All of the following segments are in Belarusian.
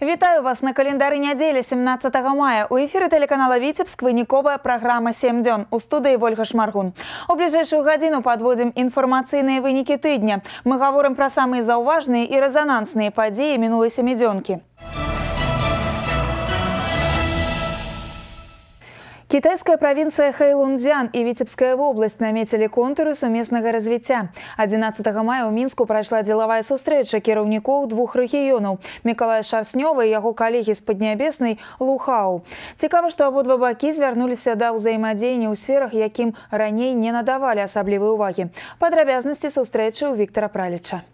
Вітаю вас на календарі недели 17 мая. У эфире телеканала «Витебск» выніковая программа «7 дзён». У студии Вольга Шмаргун. У ближайшую годину подводим информационные выники тыдня. Мы говорим про самые зауважные и резонансные подеи минулой семидзёнки. Китайская провинция Хэйлунцзян и Витебская область наметили контуры совместного развития. 11 мая у Мінску пройшла деловая сустрэча кіраўнікоў двух рэгіёнаў – Миколая Шарснёва и яго коллеги з Паднябеснай Лухау. Цікава, што абодва бакі звярнуліся да ўзаемадзеяння ў сферах, якім раней не надавалі асаблівай увагі. Падрабязнасці сустрэчы у Віктора Праліча.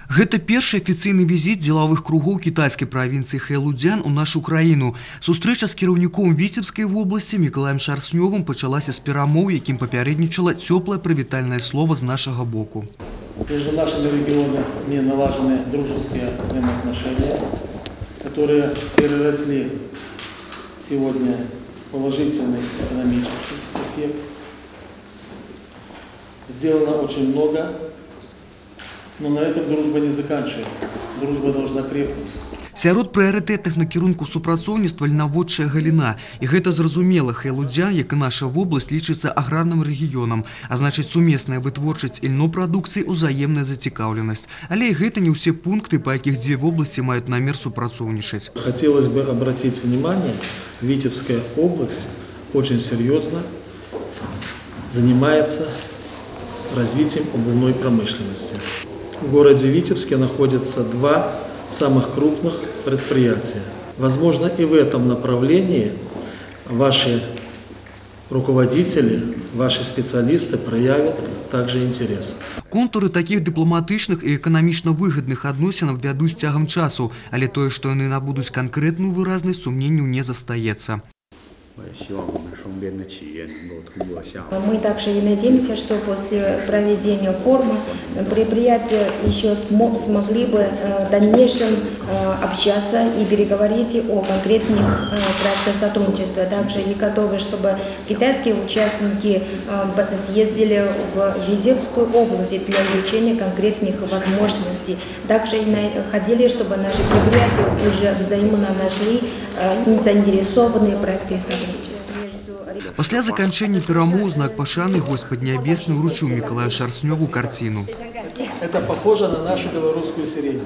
Гэта першы афіцыйны візіт дзелавых кругоў кітайскай правінцыі Хэйлунцзян у нашу краіну. Сустрэча з кіраўніком Віцебскай вобласці Миколаем Шарснёвым пачалася з перамоў, якім папярэднічала цёплае прывітальнае слово з нашага боку. Между нашими регионами налажены дружеские взаимоотношения, которые переросли сегодня положительный экономический эффект. Сделано очень много. Но на этом дружба не заканчивается. Дружба должна крепнуть. Сярод прыярытэтных накірунку супрацоўніцтва льнаводчая галіна. І гэта зразумела, Хэйлунцзян, як і наша вобласць, лічыцца аграрным рэгіёнам, а значыць сумесная вытворчасць ільнопрадукцыі, узаемная зацікаўленасць. Але і гэта не ўсе пункты, па якіх дзве вобласці маюць намер супрацоўнічаць. Хотелось бы обратить внимание, Витебская область очень серьезно занимается развитием обувной промышленности. В городе Витебске находятся два самых крупных предприятия. Возможно, и в этом направлении ваши руководители, ваши специалисты проявят также интерес. Контуры таких дыпламатычных і эканамічна выгадных адносінаў вядуць цягам часу, але тое, што яны набудуць канкрэтную выразнасць, сумненняў не застаецца. Мы также и надеемся, что после проведения форума предприятия еще смогли бы в дальнейшем общаться и переговорить о конкретных проектах сотрудничества. Также и готовы, чтобы китайские участники съездили в Витебскую область для изучения конкретных возможностей. Также и хотели, чтобы наши предприятия уже взаимно нашли заинтересованные проекты сотрудничества. Пасля заканчэння перамоў знак пашаны госць Паднябесны ўручыў Миколаю Шарснёву карціну. Это похоже на нашу белорусскую сирень.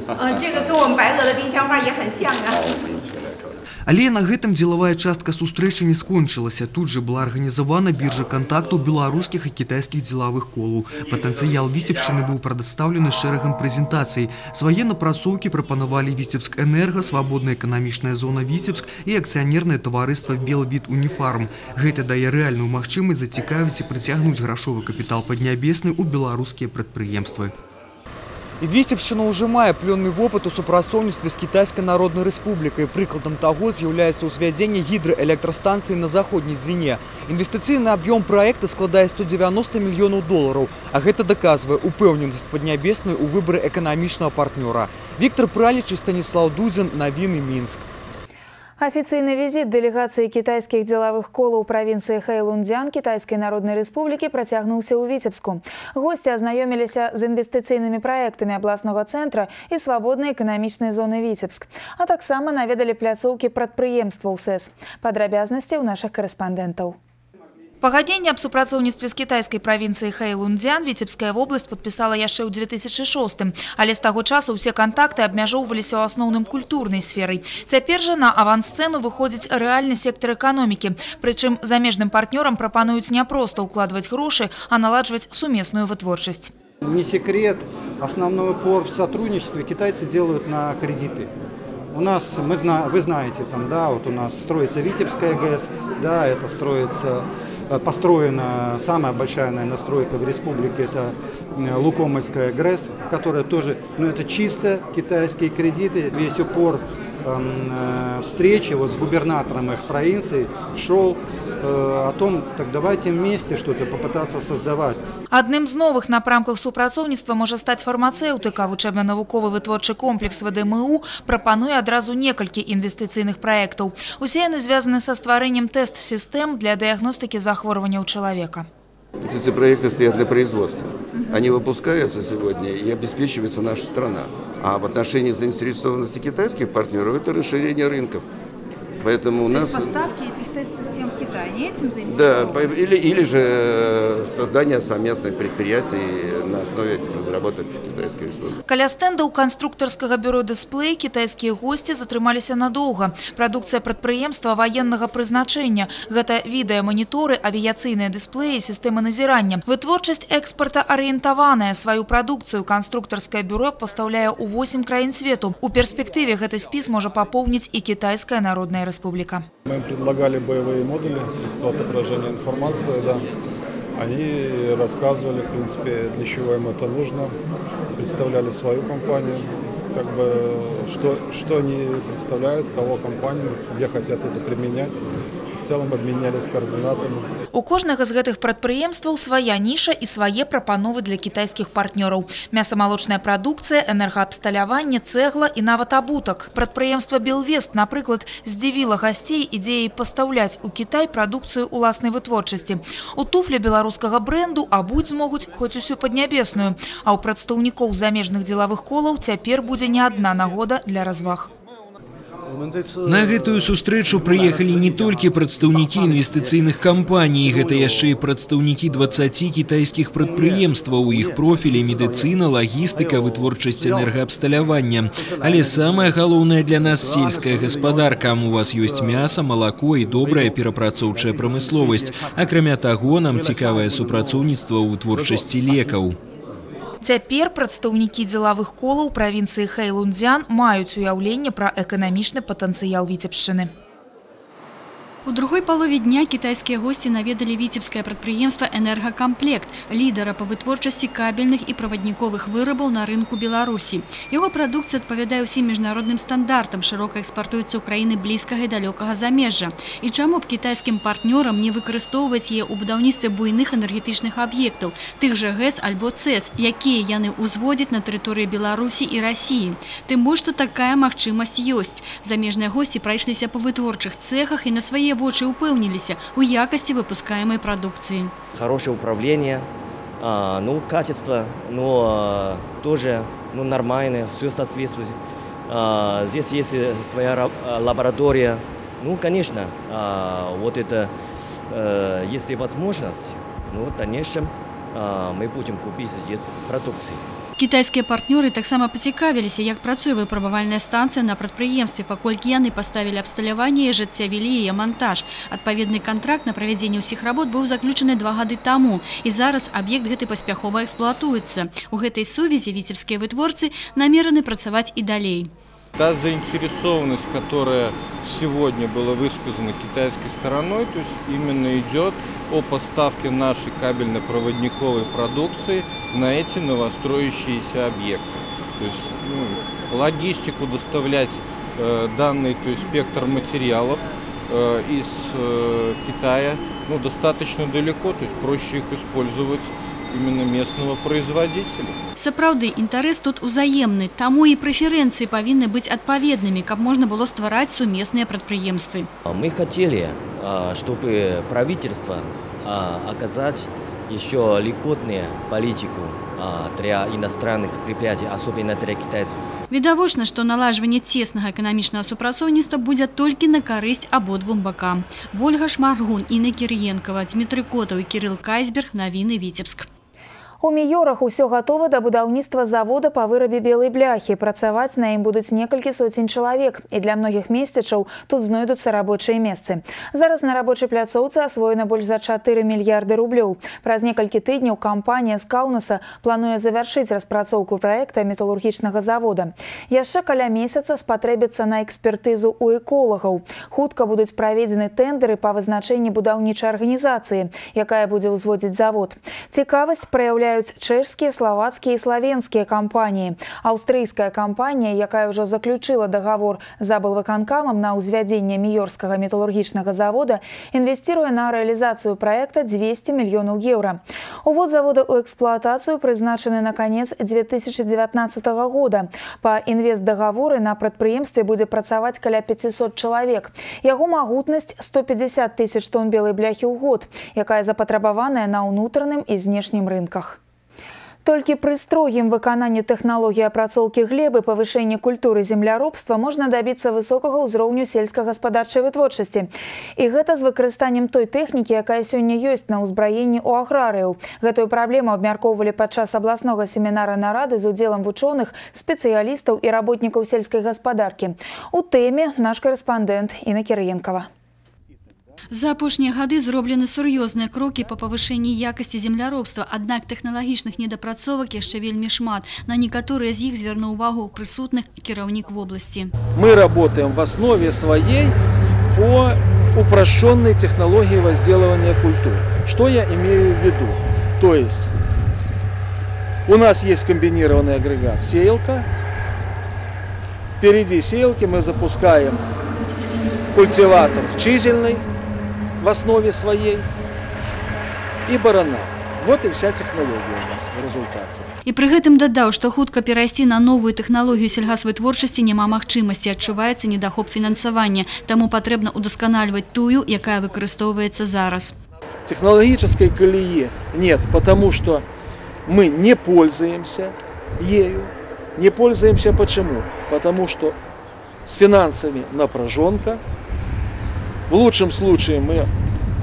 Але на гэтым дзелавая частка сустрэчы не скончылася. Тут же была арганізавана біржа кантактаў беларускіх і кітайскіх дзелавых колаў. Патэнцыял Віцебшчыны быў прадастаўлены шэрагам прэзентацый. Свае напрацоўкі прапанавалі Віцебскэнерга, свабодная эканамічная зона Віцебск і акцыянернае таварыства Белвід Уніфарм. Гэта дае рэальную магчымасць зацікавіць і прыцягнуць грашовы капітал Паднябесны ў беларускія прадпрыемствы. І Віцебшчына ўжо мае плённы вопыт у супрацоўніцтве з Кітайскай Народнай Рэспублікай. Прыкладам таго з'яўляецца ўзвядзенне гідраэлектрастанцыі на заходняй звіне. Інвестыцыйны аб'ём праекта складае $190 мільёнаў, а гэта даказвае упэўненасць Паднябеснай у выбары эканамічнага партнёра. Віктор Праліч і Станіслаў Дудзін, навіны Мінск. Официальный визит делегации китайских деловых колаў провинции Хэйлунцзян Китайской Народной Республики протягнулся у Витебску. Гости ознакомились с инвестиционными проектами областного центра и свободной экономичной зоны Витебск, а так само наведали пляцоўкі прадпрыемства УСЭС. Падрабязнасці у наших корреспондентов. Пагадненне аб супрацоўніцтве з кітайскай правінцыяй Хэйлунцзян Віцебская вобласць падпісала яшчэ ў 2006, але з таго часу ўсе кантакты абмяжоўваліся ў асноўным культурнай сферай. Цяпер жа на авансцэну выходзіць рэальны сектар эканомікі. Прычым замежным партнёрам прапануюць не проста ўкладваць грошы, а наладжваць сумесную вытворчасць. Не секрет, основной упор в сотрудничестве китайцы делают на кредиты. У нас, вы знаете, там, да, вот у нас строится Витебская ГЭС, да, это построена самая большая, наверное, стройка в республике, это Лукомльская ГРЭС, которая тоже, ну, это чисто китайские кредиты. Весь упор встречи вот с губернатором их провинции шел о том, так давайте вместе что-то попытаться создавать. Адным з новых напрамках супрацоўніцтва можа стаць фармацэўтыка. Вучэбна-навуковы вытворчы комплекс ВДМУ прапануе адразу некалькі інвестыцыйных праектаў. Усе яны звязаны са стварэннем тэст-сістэм для дыягностыкі захворванняў чалавека. Эти все проекты стоят для производства. Они выпускаются сегодня и обеспечивается наша страна. А в отношении заинтересованности китайских партнеров это расширение рынков. Поэтому у нас... Поставки этих тест-систем в Китай, они этим заинтересованы? Да, или же создание совместных предприятий на основе этих разработок в Китайской Республике. Каля стенда ў канструктарскага бюро дысплей кітайскія госці затрымаліся надоўга. Прадукцыя прадпрыемства ваеннага прызначэння. Гэта відэаманіторы, авіяцыйныя дысплеі, сістэмы назірання. Вытворчасць экспарта арыентаваная. Сваю прадукцыю канструктарскае бюро пастаўляе ў 8 краін свету. У перспектыве гэты спіс можа папоўніць і Китайская Народная Республика. Мы им предлагали боевые модули, средства отображения информации, да. Они рассказывали, в принципе, для чего им это нужно, представляли свою компанию, как бы, что они представляют, кого компанию, где хотят это применять. В целом обменялись координатами. У кожнага з гэтых прадпрыемстваў свая ніша і свае прапановы для кітайскіх партнёраў. Мясамалочная прадукцыя, энергаабсталяванне, цэгла і нават абутак. Прадпрыемства «Белвест», напрыклад, здзівіла гасцей ідзеяй пастаўляць у Кітай прадукцыю ўласнай вытворчасці. У туфлі беларускага брэнду абуць змогуць хоць усю паднябесную, а ў прадстаўнікоў замежных дзелавых колаў цяпер будзе не адна нагода для разваг. На гэтую сустрэчу прыехалі не толькі прадстаўнікі інвестыцыйных кампаній, гэта яшчэ і прадстаўнікі 20 кітайскіх прадпрыемстваў, у іх профілі медыцына, лагістыка, вытворчасць энергаабсталявання. Але самае галоўнае для нас сельская гаспадарка. У вас ёсць мяса, малако і добрая перапрацоўчая прамысловасць. Акрамя таго, нам цікавае супрацоўніцтва ў вытворчасці лекаў. Цяпер прадстаўнікі дзелавых колаў правінцыі Хэйлунцзян маюць уяўленне пра эканамічны патэнцыял Віцебшчыны. У другой палове дня китайские гости наведали витебское предприемство «Энергокомплект», лидера по вытворчасці кабельных и проводниковых вырабаў на рынку Беларуси. Его продукция адпавядае ўсім міжнародным стандартам, широко экспортуецца ў краіны блізкага і далёкага замежжа. І чаму б китайскім партнёрам не выкарыстоўваць яе ў будаўніцтве буйных энергетычных аб'ектаў, тых жа ГЭС альбо ЦЭС, якія яны ўзводзяць на тэрыторыі Беларусі і Расіі. Тым больш, што такая магчымасць ёсць. Замежныя гости прайшліся па вытворчых цехах і на свае вочы упэўніліся у якасці выпускаемой продукции. Хорошее управление, качество, тоже нормальное, все соответствует. Здесь есть своя лаборатория. Конечно, вот это, если возможность, конечно, мы будем купить здесь продукции. Китайскія партнёры таксама пацікавіліся, як працуе выпрабавальная станцыя на прадпрыемстве, паколькі яны паставілі абсталяванне і ажыццявілі яе монтаж. Адпаведны кантракт на правядзенне ўсіх работ быў заключаны 2 гады таму, і зараз аб'ект гэты паспяхова эксплуатуецца. У гэтай сувязі віцебскія вытворцы намерены працаваць і далей. Та заинтересованность, которая сегодня была высказана китайской стороной, то есть именно идет о поставке нашей кабельно-проводниковой продукции на эти новостроящиеся объекты. То есть логистику доставлять данный, то есть спектр материалов из Китая достаточно далеко, то есть проще их использовать именно местного производителя. Сапраўды, інтарэс тут узаемны, таму і прэферэнцыі павінны быць адпаведнымі, каб можна было ствараць сумесныя прадпрыемствы. Мы хотели, чтобы правительство оказать еще льготную политику для иностранных предприятий, особенно для китайцев. Відавочна, што налажванне цеснага эканамічнага супрацоўніцтва будзе толькі на карысць абодвум бакам. Вольга Шмаргун, Інна Кірыенкава, Дмітрый Котаў і Кірыл Кайсберг. Навіны Віцебск. У Міёрах усё гатова да будаўніцтва завода па вырабе белай бляхі. Працаваць на ім будуць некалькі соцень чалавек. І для многіх месцічаў тут знойдуцца рабочыя месцы. Зараз на рабочай пляцоўцы асвоена больш за 4 мільярды рублёў. Праз некалькі тыдняў кампанія з Каўнаса плануе завяршыць распрацоўку праекта металургічнага завода. Яшчэ каля месяца спатрэбіцца на экспертызу у эколагаў. Хутка будуць праведзены тэндеры па вызначэнні будаўнічай арганізацыі, якая будзе ўзводзіць завод. Цікавасць праяўляе замаўляюць чэшскія, славацкія і славенскія кампаніі. Аўстрыйская кампанія, якая ўжо заключыла дагавор з аблвыканкамам на ўзвядзенне Міёрскага металургічнага завода, інвестируе на рэалізацыю праекта 200 мільёнаў еўра. Увод завода ў эксплуатацыю прызначаны на канец 2019 года. Па інвестдагаворы на прадпрыемстве будзе працаваць каля 500 чалавек. Яго магутнасць 150 тысяч тонн белай бляхі ў год, якая запатрабаваная на ўнутраным і знешнім рынках. Толькі пры строгім выкананні тэхналогіі апрацоўкі глебы, павышэння культуры земляробства можна дабіцца высокага ўзроўню сельскагаспадарчай вытворчасці. І гэта з выкарыстаннем той тэхнікі, якая сёння ёсць на ўзбраенні ў аграрыяў. Гэтую праблему абмяркоўвалі падчас абласнога семінара нарады з удзелам вучоных, спецыялістаў і работнікаў сельскай гаспадаркі. У тэме наш карэспандэнт Інна Кірыенкава. За апошнія гады зроблены сур'ёзныя крокі па павышэнні якасці земляробства, аднак тэхналагічных недапрацовак яшчэ вельмі шмат. На некаторыя з іх звярнуў увагу прысутных кіраўнік вобласці. Мы работаем в основе своей по упрощенной технологии возделывания культур. Что я имею в виду? То есть у нас есть комбинированный агрегат сеялка. Впереди сеялки мы запускаем культиватор чизельный в основе своей и барана. Вот и вся технология у нас в результате. І пры гэтым дадаў, што хутка перайсці на новую тэхналогію сельгасвытворчасці няма магчымасці, адчуваецца недахоп фінансавання, таму патрэбна удасканальваць тую, якая выкарыстоўваецца зараз. Технологической колеи нет, потому что мы не пользуемся ею. Не пользуемся почему? Потому что с финансами напряженка. В лучшем случае мы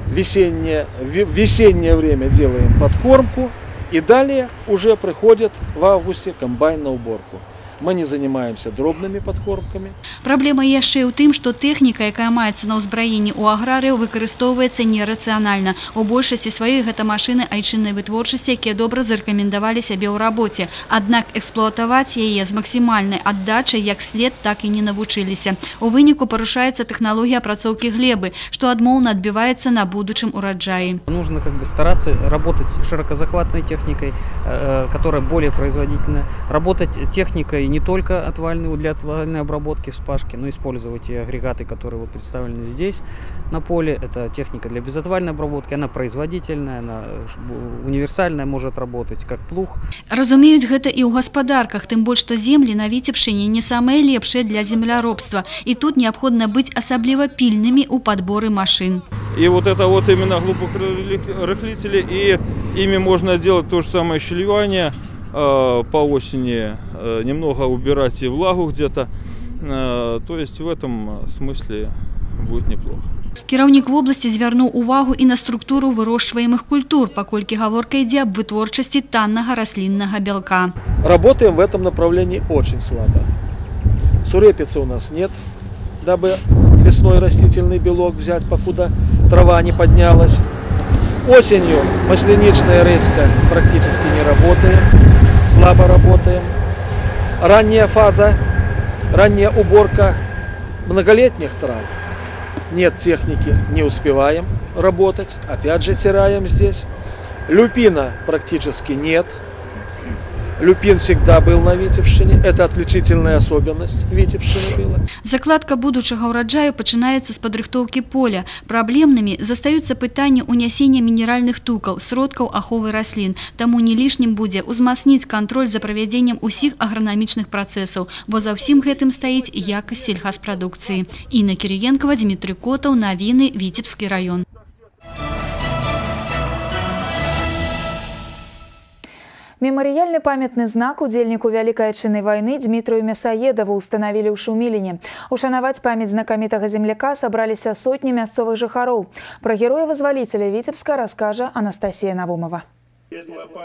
в весеннее время делаем подкормку, и далее уже приходит в августе комбайн на уборку. Мы не занимаемся дробными подкормками. Праблема яшчэ ў тым, што тэхніка, якая маецца на ўзбраенні ў аграрыяў, выкарыстоўваецца нерацыянальна. У большасці сваёй гэта машыны айчыннай вытворчасці, якія добра зарэкамендавалі сябе ў рабоце. Аднак эксплуатаваць яе з максімальнай аддачай як след так і не навучыліся. У выніку парушаецца тэхналогія апрацоўкі глебы, што адмоўна адбіваецца на будучым ураджаі. Нужно стараться работать широкозахватной техникой, которая более производительная, работать техникой не только для отвальной обработки вспашки, но использовать и агрегаты, которые представлены здесь на поле. Это техника для безотвальной обработки, она производительная, она универсальная, может работать как плуг. Разумеюць гэта і ў гаспадарках, тым больш што землі на Віцебшчыне не самыя лепшыя для земляробства. І тут неабходна быць асабліва пільнымі ў падборы машын. И вот это вот именно глубокорыхлители, и ими можно делать то же самое щелевание по осени, немного убирать и влагу где-то, то есть в этом смысле будет неплохо. Кіраўнік вобласці звярнуў увагу і на структуру вырошчваемых культур, паколькі гаворка ідзе аб вытворчасці таннага расліннага бялка. Работаем в этом направлении очень слабо. Сурепицы у нас нет, дабы весной растительный белок взять, покуда трава не поднялась. Осенью масляничная редька практически не работаем, слабо работаем. Ранняя фаза, ранняя уборка многолетних трав. Нет техники, не успеваем работать, опять же тираем здесь. Люпина практически нет. Люпин всегда был на Витебшчыне. Это отличительная особенность Витебшчыны была. Закладка будучага ўраджаю пачынаецца з падрыхтоўкі поля. Праблемнымі застаюцца пытанні ўнясення мінеральных тукаў, сродкаў аховы раслін. Таму не лішнім будзе ўзмацніць кантроль за правядзеннем усіх агранамічных працэсаў, бо за ўсім гэтым стаіць якасць сельхазпрадукцыі. Інна Кірыенкава, Дмітрый Котаў, навіны, Віцебскі раён. Мемарыяльны памятны знак удзельніку Вялікай Айчыннай вайны Дмітрыю Мясаедаву устанавілі ў Шуміліне. Ушанаваць памяць знакамітага земляка сабраліся сотні мясцовых жыхароў. Пра героя-вызваліцеля Віцебска раскажа Анастасія Навумова.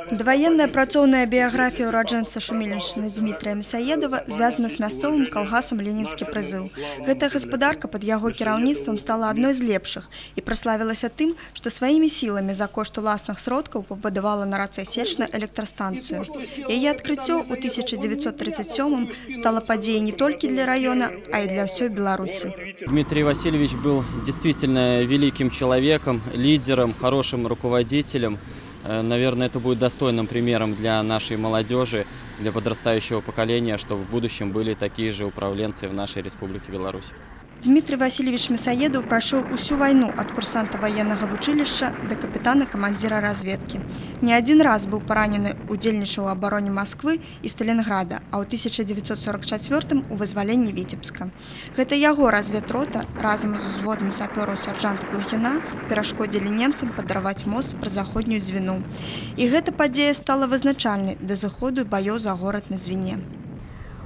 Даваенная працоўная біяграфія ўраджэнца Шуміліншчыны Дмітрыя Мясаедава звязана з мясцовым калгасам «Ленінскі прызыў». Гэта гаспадарка пад яго кіраўніцтвам стала адной з лепшых і праславілася тым, што сваімі сіламі за кошт уласных сродкаў пабудавала на рацэ Сечна электрастанцыю. Яе адкрыццё ў 1937-м стала падзеяй не толькі для раёна, а і для ўсёй Беларусі. Дмитрий Васильевич был действительно великим человеком, лидером, хорошим руководителем. Наверное, это будет достойным примером для нашей молодежи, для подрастающего поколения, что в будущем были такие же управленцы в нашей Республике Беларусь. Дмитрий Васильевич Мясоедов прошел всю войну от курсанта военного училища до капитана-командира разведки. Не один раз был поранен, удельничал в обороне Москвы и Сталинграда, а ў 1944 у вызваленні Витебска. Гэта яго разведрота разом з узводом сапёраў сержанта Блохина перашкодзілі немцам падарваць мост праз заходнюю звіну. І гэта падзея стала вызначальнай да заходу баёў за горад на звіне.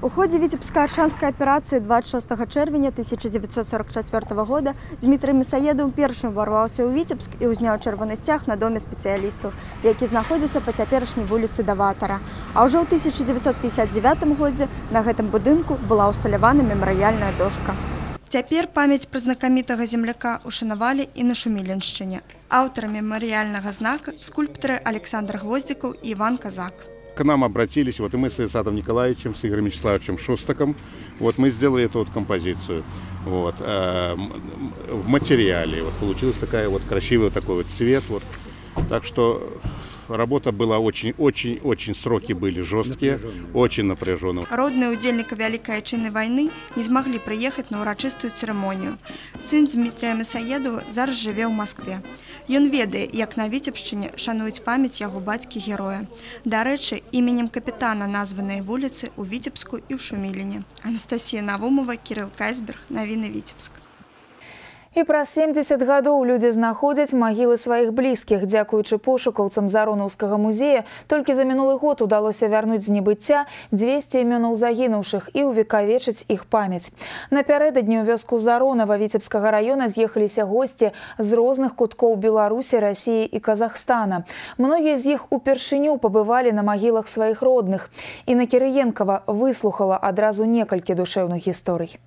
У ходе Витебско-Аршанской операции 26 червня 1944 года Дмитрий Мясоедов першым ворвался у Витебск и узнял червоный стяг на доме специалистов, які знаходится по цяперашняй вулицы Даватара. А уже в 1959 году на гэтым будынку была усталявана меморыяльная дошка. Цяпер памяць пра знакамітага земляка ушанавалі і на Шуміленшчыне. Аўтары меморыяльнага знака скульптары Александр Гвоздиков и Иван Казак. К нам обратились, вот и мы с Исаатом Николаевичем, с Игорем Вячеславовичем Шустаком, вот мы сделали эту вот композицию, вот, в материале, вот получилась такая вот красивый такой вот цвет, вот, так что работа была очень сроки были жесткие, очень напряженные. Родные удельники Великой Отечественной войны не смогли приехать на урочистую церемонию. Сын Дмитрия Мясоедова зараз живе в Москве. Ён ведае, як на Витебшчыне шануюць памяць яго бацькі-героя. Дарэчы, іменем капітана названыя вуліцы ў Витебску і ў Шуміліне. Анастасія Навумова, Кирилл Кайсберг, Навіны Витебск. І праз 70 гадоў людзі знаходзяць магілы сваіх блізкіх. Дзякуючы пошукаўцам Заронаўскага музея, толькі за мінулы год удалося вярнуць з небыцця 200 імёнаў загінуўшых і ўвекавечыць іх памяць. Напярэдадні ў вёску Заронава Віцебскага раёна з'ехаліся госці з розных куткоў Беларусі, Расіі і Казахстана. Многія з іх упершыню пабывалі на магілах сваіх родных. Інна Кірыенкава выслухала адразу некалькі душэўных гісторый.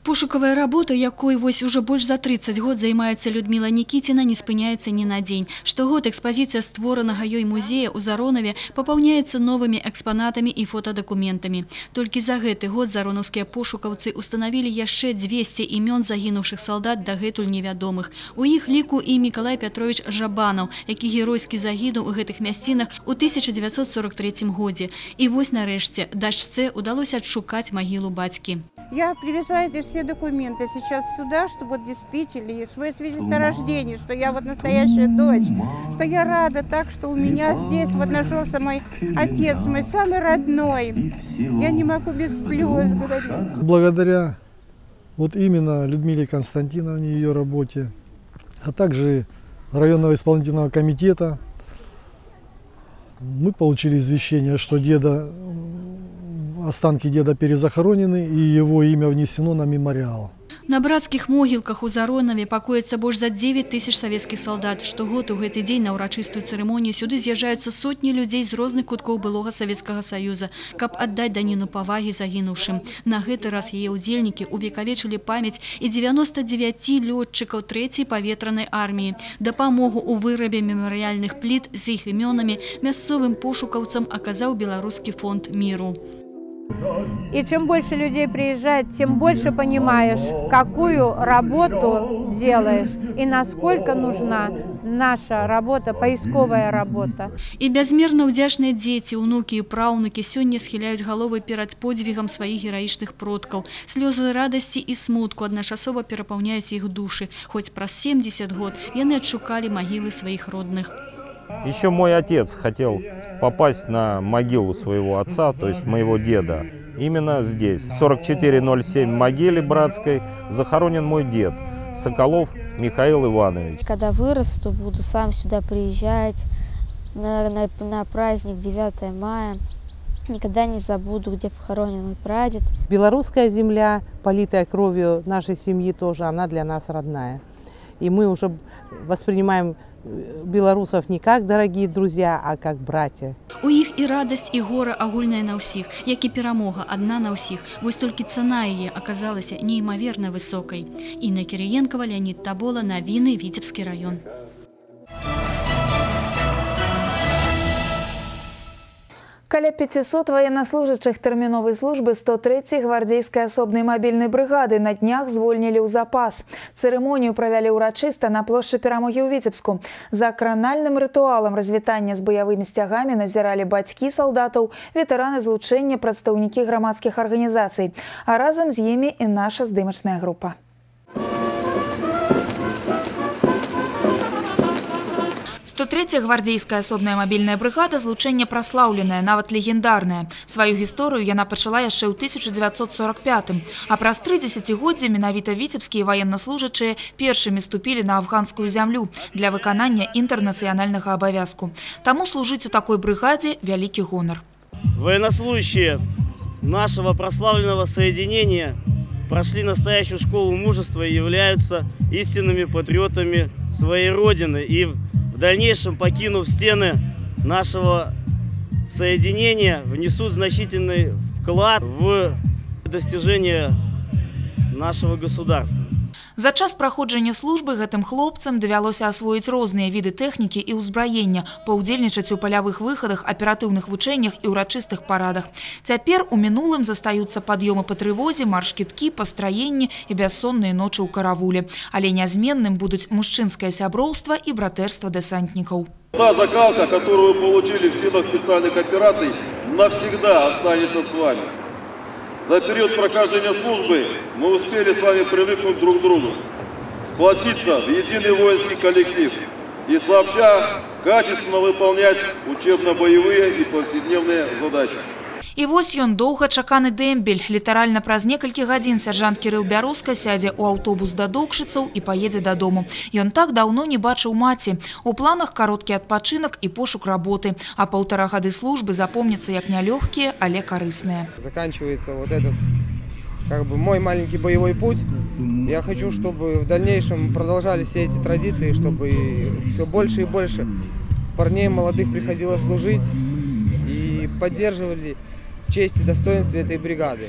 Пошукавая работа, якой вось уже больш за 30 год займаецца Людмила Никитина, не спыняецца ні на дзень. Штогод экспазіцыя створанага ёй музея ў Заронаве папаўняецца новымі экспанатамі і фотадакументамі. Толькі за гэты год заронаўскія пошукаўцы устанавілі яшчэ 200 імён загінуўшых салдат дагэтуль невядомых. У іх ліку і Мікалай Пятрович Жабанаў, які геройскі загінуў у гэтых мясцінах у 1943 годзе. І вось нарэшце дачцэ удалося адшукаць магілу бацькі. Я привезла эти все документы сейчас сюда, чтобы вот действительно свое свидетельство о рождении, что я вот настоящая дочь, что я рада так, что у меня здесь вот нашелся мой отец, мой самый родной. Я не могу без слез говорить. Благодаря вот именно Людмиле Константиновне, ее работе, а также районного исполнительного комитета, мы получили извещение, что останки деда перезахоронены и его имя внесено на мемориал. На братскіх могілках у Заронаве пакоіцца больш за 9 тысяч савецкіх салдат. Штогод у гэты дзень на ўрачыстую цырымонію сюды з'язджаюцца сотні людзей з розных куткоў былога Савецкага Саюза, каб аддаць даніну павагі загінуўшым. На гэты раз яе ўдзельнікі увекавечылі памяць і 99 лётчыкаў 3-й паветранай арміі. Дапамогу ў вырабе мемарыяльных пліт з іх імёнамі мясцовым пошукаўцам аказаў Беларускі фонд міру. И чем больше людей приезжает, тем больше понимаешь, какую работу делаешь и насколько нужна наша работа, поисковая работа. И безмерно удзячныя дзеці, унукі і праўнукі сёння схіляюць галовы перад подзвігам сваіх гераічных продкаў. Слёзы радасці і смутку адначасова перапаўняюць іх душы. Хоць праз 70 год яны адшукалі магілы сваіх родных. Еще мой отец хотел попасть на могилу своего отца, то есть моего деда. Именно здесь, 4407 могиле братской, захоронен мой дед, Соколов Михаил Иванович. Когда вырасту, буду сам сюда приезжать на праздник 9 мая. Никогда не забуду, где похоронен мой прадед. Белорусская земля, политая кровью нашей семьи тоже, она для нас родная. И мы уже воспринимаем белорусов не как дорогие друзья, а как братья. У іх і радасць, і гора агульная на ўсіх, як і перамога адна на ўсіх. Вось толькі цана яе аказалася неймаверна высокай. Інна Кірыенкава, Леонид Табола, Навіны, Віцебскі раён. Каля 500 военнослужащих терминовой службы 103-й гвардейской особной мобильной бригады на днях звольнили ў запас. Церемонию провели урочисто на площади Перамоги ў Витебску. За кранальным ритуалом развитания с боевыми стягами назирали батьки солдатов, ветераны злучения, представники громадских организаций. А разом с ними и наша здымачная группа. «103-я гвардейская особная мобильная бригада злучэння праслаўленая, нават легендарная. Сваю гісторыю яна пачала яшчэ ў 1945-м. А праз 3 дзесяцігоддзі менавіта віцебскія военнослужачыя першымі ступілі на афганскую зямлю для выканання інтэрнацыянальнага абавязку. Таму служыць у такой брыгадзе вялікі гонар. Военнослужащие нашего прославленного соединения прошли настоящую школу мужества и являются истинными патриотами своей родины. И в дальнейшем, покинув стены нашего соединения, внесут значительный вклад в достижение нашего государства. За час праходжання службы гэтым хлопцам давялося асвоіць розныя віды тэхнікі і ўзбраення, паўдзельнічаць у палявых выхадах, аператыўных вучэннях і ўрачыстых парадах. Цяпер у мінулым застаюцца пад'ёмы па трывозе, марш-кідкі, пастраенні і бяссонныя ночы ў каравуле. Але нязменным будуць мужчынскае сяброўства і братэрства дэсантнікаў. Та закалка, которую получили в силах специальных операций, навсегда останется с вами. За период прохождения службы мы успели с вами привыкнуть друг к другу, сплотиться в единый воинский коллектив и сообща качественно выполнять учебно-боевые и повседневные задачи. І вось ён доўгачаканы дэмбель. Літаральна праз некалькі гадзін сяржант Кірыл Бяроска сядзе ў аўтобус да докшыцаў і паедзе дадому. Ён так даўно не бачыў маці. У планах кароткі адпачынак і пошук работы, а 1,5 гады службы запомняцца як нялёгкія, але карысныя. Заканчивается вот этот мой маленький боевой путь. Я хочу, чтобы в дальнейшем продолжались все эти традиции, чтобы все больше и больше парней молодых приходило служить и поддерживали честь и достоинство этой бригады.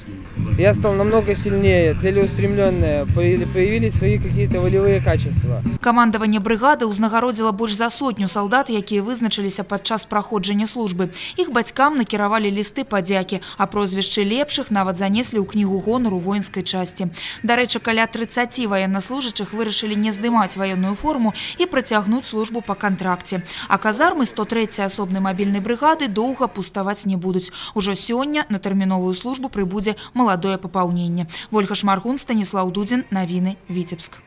Я стал намного сильнее, целеустремленнее, появились свои какие-то волевые качества. Камандаванне брыгады ўзнагародзіла больш за 100 салдат, якія вызначыліся падчас праходжання службы. Іх бацькам накіравалі лісты падзякі, а прозвішчы лепшых нават занеслі ў кнігу гонару воінскай часці. Дарэчы, каля 30 военнослужачых вырашылі не здымаць военную форму і працягнуць службу па кантракце. А казармы 103-й асобнай мабільнай брыгады доўга пуставаць не будуць. Ужо сёння на тэрміновую службу прыбудзе маладое папаўненне. Вольга Шмаргун, Станіслаў Дудзін, навіны, Віцебск.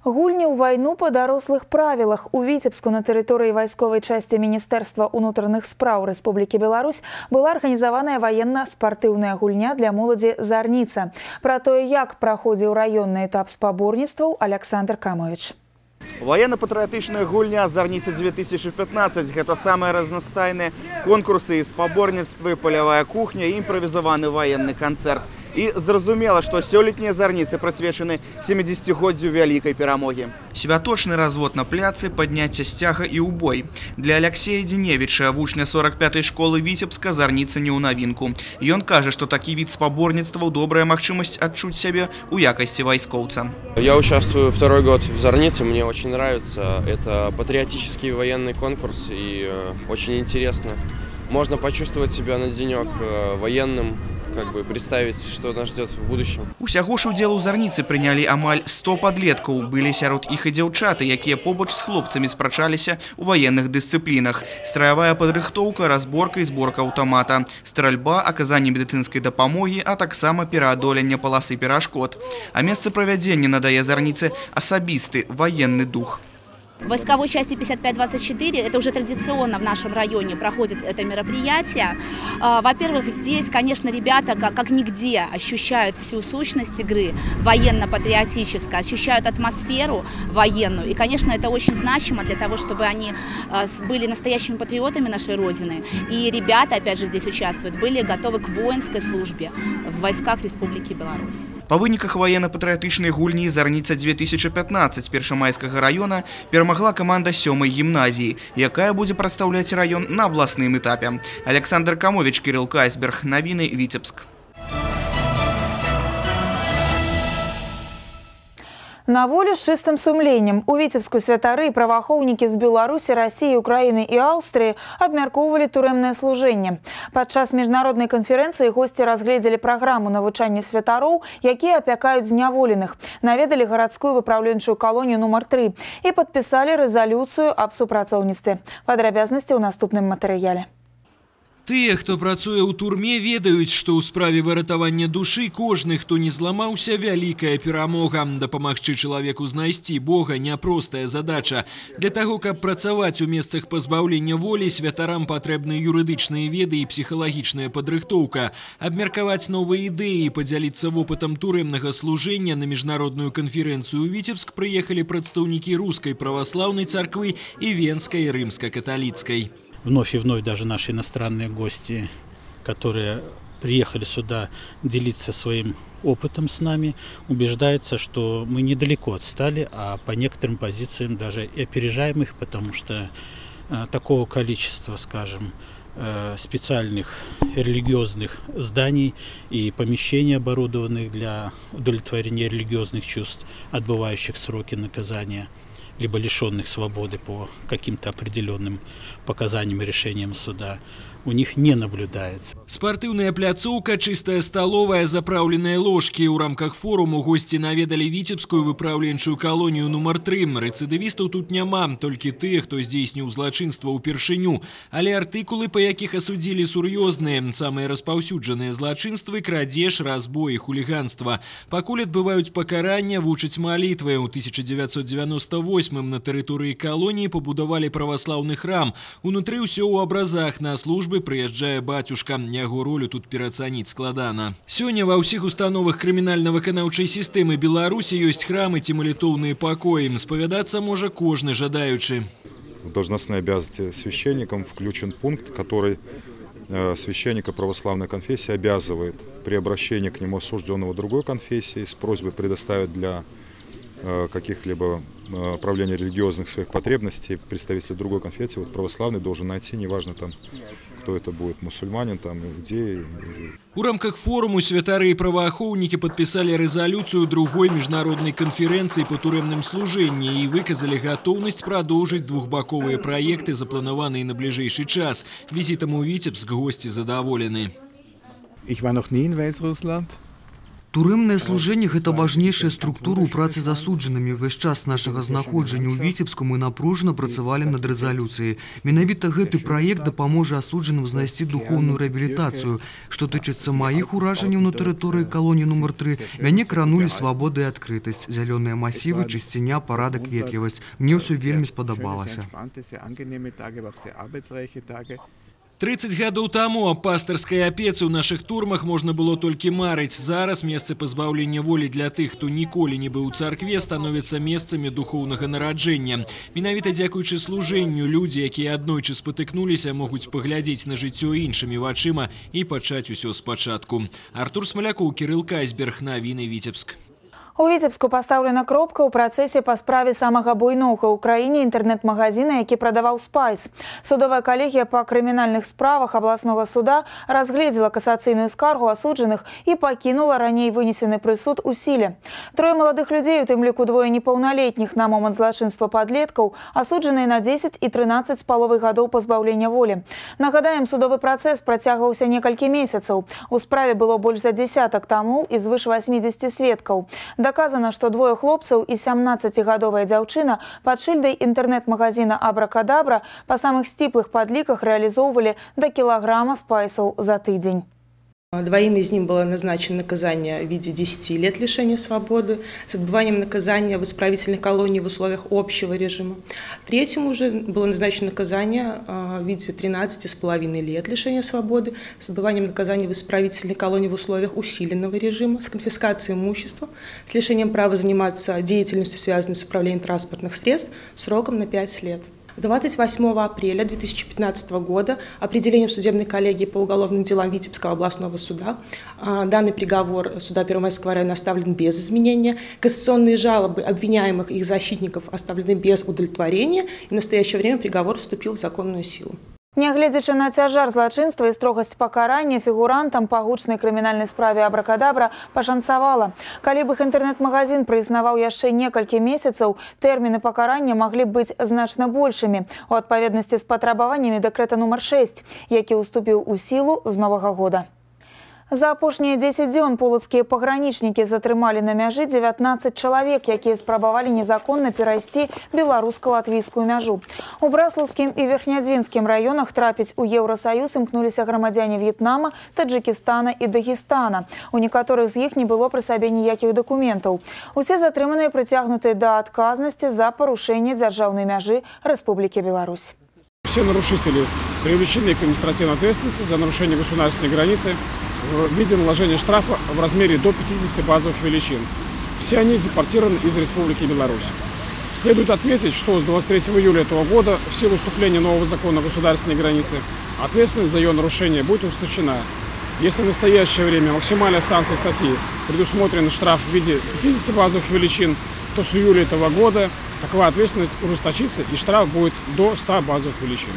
Гульні ў вайну па дарослых правілах. У Віцебску на тэрыторыі вайсковай часці Міністэрства ўнутраных спраў Рэспублікі Беларусь была арганізаваная ваенна-спартыўная гульня для моладзі «Зарніца». Пра тое, як праходзіў раённы этап спаборніцтваў, Александр Камович. Военно-патрыятычная гульня «Зарніца 2015» – гэта самыя разнастайныя конкурсы, спаборніцтвы, палявая кухня і імправізаваны военны канцэрт. І зразумела, што сёлетнія зарніцы прысвечаны 70-годдзю вялікай перамогі. Святочны развод на пляцы, падняцце сцяга і ў бой. Для Алексея Дзеневіча, вучня 45-й школы Віцебска, зарніца не ў навінку. Ён кажа, што такі від спаборніцтваў добрая магчымасць адчуць сябе ў якасці вайскоўца. Я участвую второй год в «Зарнице», мне очень нравится. Это патриотический военный конкурс и очень интересно. Можно почувствовать себя на денек военным, представить, что нас ждет в будущем. Усяго ж удзел у зарніцы прынялі амаль 100 падлеткаў. Былі сярод іх і дзяўчаты, якія побач з хлопцамі спрачаліся ў военных дысцыплінах. Страявая падрыхтоўка, разборка і зборка аўтамата, стральба, аказанне медыцынскай дапамогі, а таксама пераадоленне паласы перашкод. А месца правядзення надае зарніцы асабісты военны дух. В войсковой части 5524 это уже традиционно в нашем районе проходит это мероприятие. Во-первых, здесь, конечно, ребята как нигде ощущают всю сущность игры военно-патриотической, ощущают атмосферу военную. И, конечно, это очень значимо для того, чтобы они были настоящими патриотами нашей Родины. И ребята, опять же, здесь участвуют, были готовы к воинской службе в войсках Республики Беларусь. Па выніках военно-патрыятычнай гульні «Зарніца 2015» Першамайскага района перамагла каманда 7-й гімназіі, якая будзе прадстаўляць раён на абласным этапе. Александр Камович, Кірыл Кайсберг, навіны, Віцебск. На волю з чыстым сумленнем. У Віцебску святары праваахоўнікі з Беларусі, России, Украины и Австрии абмяркоўвалі турэмнае служэнне. Падчас міжнароднай канферэнцыі госці разгледзелі праграму навучання святароў, якія апякаюць зняволеных, наведалі гарадскую выпраўленчую калонію нумар 3 і падпісалі рэзалюцыю аб супрацоўніцтве. Падрабязнасці ў наступным матэрыяле. Тыя, хто працуе ў турме, ведаюць, што ў справе выратавання душы кожны, хто не зламаўся, вялікая перамога. Дапамагчы чалавеку знайсці Бога – няпростая задача. Для таго, каб працаваць у месцах пазбаўлення волі, святарам патрэбны юрыдычныя веды і псіхалагічная падрыхтоўка. Абмеркаваць новыя ідэі і падзяліцца вопытам турэмнага служэння на міжнародную канферэнцыю ў Віцебск прыехалі прадстаўнікі Рускай праваслаўнай царквы і Венскай рымска-каталіцкай. Вновь и вновь даже наши иностранные гости, которые приехали сюда делиться своим опытом с нами, убеждаются, что мы недалеко отстали, а по некоторым позициям даже и опережаем их, потому что такого количества, скажем, специальных религиозных зданий и помещений, оборудованных для удовлетворения религиозных чувств, отбывающих сроки наказания, либо лишенных свободы по каким-то определенным показаниям и решениям суда, у них не наблюдается. Спартыўная пляцоўка, чыстая сталовая, запраўленыя ложкі. У рамках форуму госці наведалі Віцебскую выпраўленчую калонію нумар 3. Рэцыдывістаў тут няма, толькі тыя, хто здзейсніў злачынства ўпершыню. Але артыкулы, па якіх асудзілі, сур'ёзныя. Самыя распаўсюджаныя злачынствы – крадзеж, разбой і хуліганства. Пакуль адбываюць пакарання, вучаць малітвы. У 1998 на тэрыторыі калоніі пабудавалі праваслаўны храм. Унутры ўсё ў абразах, на службы прыязджае бацюшка. Яго ролю тут перацаніць складана. Сёння ва ўсіх установах крымінальна-выканаўчай сістэмы Беларусі ёсць храмы ці малітоўныя пакоі. Спавядацца можа кожны жадаючы. В должностные обязанности священникам включен пункт, который священника православной конфессии обязывает при обращении к нему осужденного другой конфессии с просьбой предоставить для каких-либо управления религиозных своих потребностей представитель другой конфессии, вот православный должен найти, неважно там, кто это будет, мусульманин, там, иудеи. У рамках форуму святары і праваахоўнікі падпісалі рэзалюцыю другой міжнароднай канферэнцыі па турэмным служэнні і выказалі гатоўнасць прадоўжыць двухбаковыя праекты, запланаваныя на бліжэйшы час. Візітам у Віцебск госці задаволены. Ich war noch nie in Weißrussland. Турэмнае служэнне – гэта важнейшая структура ў працы з асуджанымі. Увесь час нашага знаходжання ў Віцебску мы напружана працавалі над рэзалюцыяй. Менавіта гэты праект дапаможа асуджаным знайсці духоўную рэабілітацыю. Што тычыцца маіх уражанняў на тэрыторыі калоніі нумар 3, мяне кранулі свабода і адкрытасць, зялёныя масівы, чысціня, парадак, ветлівасць. Мне ўсё вельмі спадабалася. 30 гадоў таму аб пастырскай апецы ў нашых турмах можна было толькі марыць. Зараз месцы пазбаўлення волі для тых, хто ніколі не быў у царкве, становяцца месцамі духоўнага нараджэння. Менавіта дзякуючы служэнню людзі, якія аднойчы спатыкнуліся, могуць паглядзець на жыццё іншымі вачыма і пачаць усё спачатку. Артур Смалякоў, Кірыл Кайсберг, навіны Віцебск. У Віцебску пастаўлена кропка ў працэсе па справе самага буйнога ў краіне інтэрнэт-магазіна, які прадаваў спайс. Судовая калегія па крымінальных справах абласнога суда разгледзела касацыйную скаргу асуджаных і пакінула раней вынесены прысуд у сіле. Трое маладых людзей, у тым ліку двое непаўналетніх на момант злачынства падлеткаў, асуджаныя на 10 і 13 з паловай гадоў пазбаўлення волі. Нагадаем, судовы працэс працягваўся некалькі месяцаў. У справе было больш за дзесятак тамоў і звыш 80 сведкаў. Доказано, што двое хлопцаў і 17-гадовая дзяўчына пад шыльдай інтэрнэт-магазіна «Абракадабра» па самых сціплых падліках рэалізоўвалі да кілаграма спайсаў за тыдзень. Двоим из них было назначено наказание в виде 10 лет лишения свободы с отбыванием наказания в исправительной колонии в условиях общего режима. Третьему уже было назначено наказание в виде 13,5 лет лишения свободы с отбыванием наказания в исправительной колонии в условиях усиленного режима с конфискацией имущества, с лишением права заниматься деятельностью, связанной с управлением транспортных средств, сроком на 5 лет. 28 апреля 2015 года определением судебной коллегии по уголовным делам Витебского областного суда данный приговор суда Первомайского района оставлен без изменения. Кассационные жалобы обвиняемых и их защитников оставлены без удовлетворения. И в настоящее время приговор вступил в законную силу. Нягледзячы на цяжар злачынства і строгасць пакарання, фігурантам па гучнай крымінальнай справе абракадабра пашанцавала. Калі б іх інтэрнэт-магазин праіснаваў яшчэ некалькі месяцаў, тэрміны пакарання маглі б быць значна большымі, у адпаведнасці з патрабаваннямі дэкрэта нумар 6, які ўступіў у сілу з новага года. За апошнія 10 дзён полацкія пагранічнікі затрымалі на мяжы 19 чалавек, якія спрабавалі незаконна перайсці беларуска-латвійскую мяжу. У Браслаўскім і Верхнядзвінскім раёнах трапіць у Еўрасаюз імкнуліся грамадзяне В'етнама, Таджикістана і Дагестана. У некаторых з іх не было пры сабе ніякіх дакументаў. Усе затрыманыя прыцягнутыя да адказнасці за парушэнне дзяржаўнай мяжы Рэспублікі Беларусь. Все нарушители привлечены к административной ответственности за нарушение государственной границы в виде наложения штрафа в размере до 50 базовых величин. Все они депортированы из Республики Беларусь. Следует отметить, что с 23 июля этого года в силу вступления нового закона о государственной границе ответственность за ее нарушение будет ужесточена. Если в настоящее время максимальная санкция статьи предусмотрен штраф в виде 50 базовых величин, то с июля этого года такова ответственность ужесточится и штраф будет до 100 базовых величин.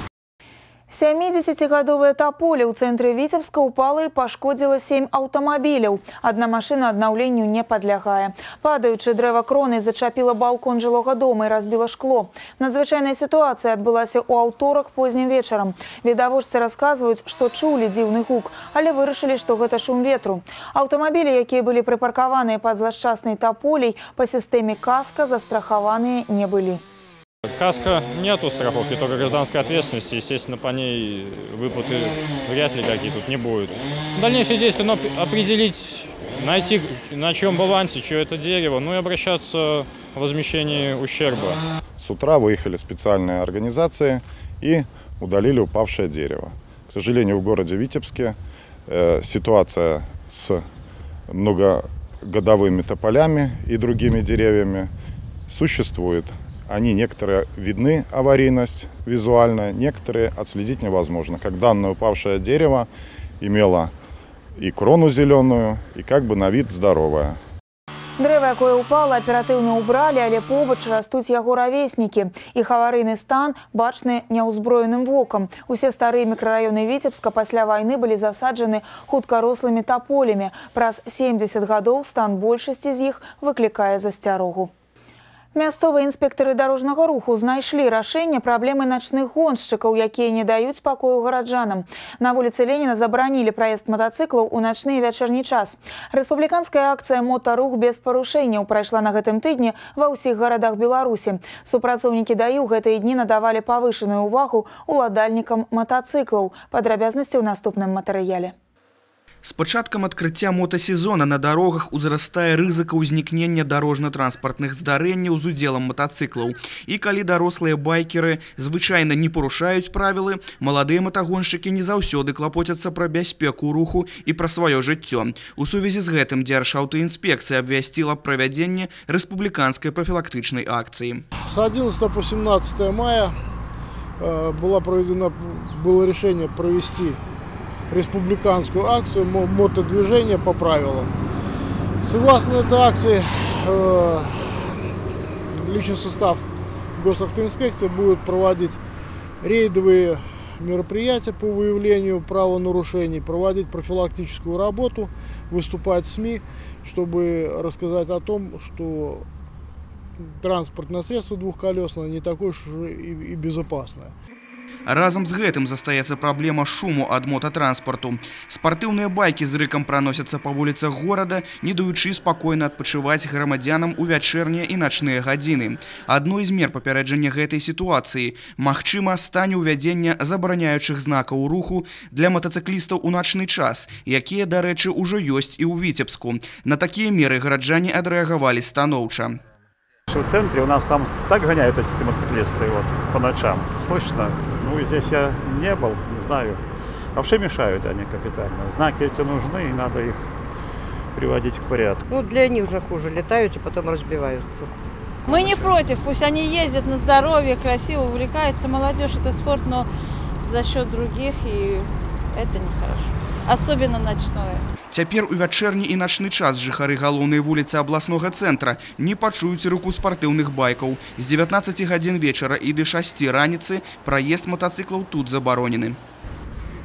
70-гадовая тополя ў цэнтры Віцебска упала і пашкодзіла 7 аўтамабіляў. Адна машына аднаўленню не падлягае. Падаючы дрэва кроны зачапіла балкон жылога дома і разбіла шкло. Надзвычайная сітуацыя адбылася ў аўторак познім вечарам. Відавочцы расказваюць, што чулі дзіўны гук, але вырашылі, што гэта шум ветру. Аўтамабілі, якія былі прыпаркаваныя пад злашчаснай тополей, па сістэме каска застрахаваныя не былі. Каска нету страховки, только гражданской ответственности. Естественно, по ней выплаты вряд ли какие тут не будет. Дальнейшие действия, но определить, найти на чем балансе, что это дерево, ну и обращаться в возмещении ущерба. С утра выехали специальные организации и удалили упавшее дерево. К сожалению, в городе Витебске ситуация с многогодовыми тополями и другими деревьями существует. Они некоторые видны, аварийность визуальная, некоторые отследить невозможно. Как данное упавшее дерево имело и крону зеленую, и как бы на вид здоровое. Дрэва, якое упала, аператыўна ўбралі, але побач растуць яго равеснікі. Іх аварыйны стан бачны няўзброеным вокам. Усе старыя мікрараёны Віцебска пасля вайны былі засаджаны хуткарослымі таполямі. Праз 70 гадоў стан большасці з іх выклікае засцярогу. Мясцовыя інспектары дарожнага руху знайшлі рашэнне праблемы начных гоншчыкаў, якія не даюць спакою гараджанам. На вуліцы Леніна забаранілі праезд матацыклаў у начны і вячэрні час. Рэспубліканская акцыя «Мотарух без парушэнняў» прайшла на гэтым тыдні ва ўсіх гарадах Беларусі. Супрацоўнікі ДАІ ў гэтыя дні надавалі павышаную ўвагу уладальнікам матацыклаў. Падрабязнасці ў наступным матэрыяле. С пачаткам адкрыцця мотасезона на дарогах узрастае рызыка ўзнікнення дарожна-транспартных здарэнняў з удзелам матацыклаў. І калі дарослыя байкеры звычайна не парушаюць правілы, маладыя матагоншчыкі не заўсёды клапоцяцца пра бяспеку руху і пра сваё жыццё. У сувязі з гэтым Дзяржаўтаінспекцыя абвясціла правядзенне рэспубліканскай прафілактычнай акцыі. С 11 по 17 мая было решение провести республиканскую акцию мотодвижения по правилам. Согласно этой акции, личный состав госавтоинспекции будет проводить рейдовые мероприятия по выявлению правонарушений, проводить профилактическую работу, выступать в СМИ, чтобы рассказать о том, что транспортное средство двухколесное не такое уж и безопасное. Разам з гэтым застаецца праблема шуму ад мотатранспарту. Спартыўныя байкі з рыкам праносяцца па вуліцах горада, не даючы спакойна адпачываць грамадзянам у вячэрнія і начныя гадзіны. Адной з мер папярэджання гэтай сітуацыі магчыма стане ўвядзення забараняючых знакаў руху для матацыклістаў у начны час, якія, дарэчы, ужо ёсць і ў Віцебску. На такія меры гараджане адрэагавалі станоўча. В центре у нас там так гоняют эти мотоциклисты вот, по ночам. Слышно? Ну, здесь я не был, не знаю. Вообще мешают они капитально. Знаки эти нужны, и надо их приводить к порядку. Ну, для них уже хуже. Летают и потом разбиваются. Мы не против. Пусть они ездят на здоровье, красиво, увлекаются. Молодежь – это спорт, но за счет других, и это нехорошо. особенно ночное. Цяпер у вячэрні і начны час жыхары галоўнай вуліцы абласнога цэнтра не пачуюць рыку спартыўных байкаў. З 19 гадзін вечара і да 6 раніцы праезд матацыклаў тут забаронены.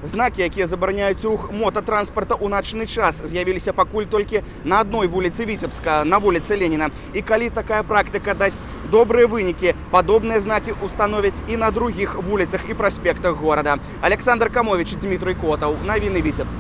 Знакі, якія забараняюць рух мотатранспарта ў начны час, з'явіліся пакуль толькі на адной вуліцы Віцебска, на вуліцы Леніна. І калі такая практыка дасць добрыя вынікі, падобныя знакі установяць і на другіх вуліцах і праспектах горада. Александр Камович, Дмітрый Котаў. Навіны Віцебск.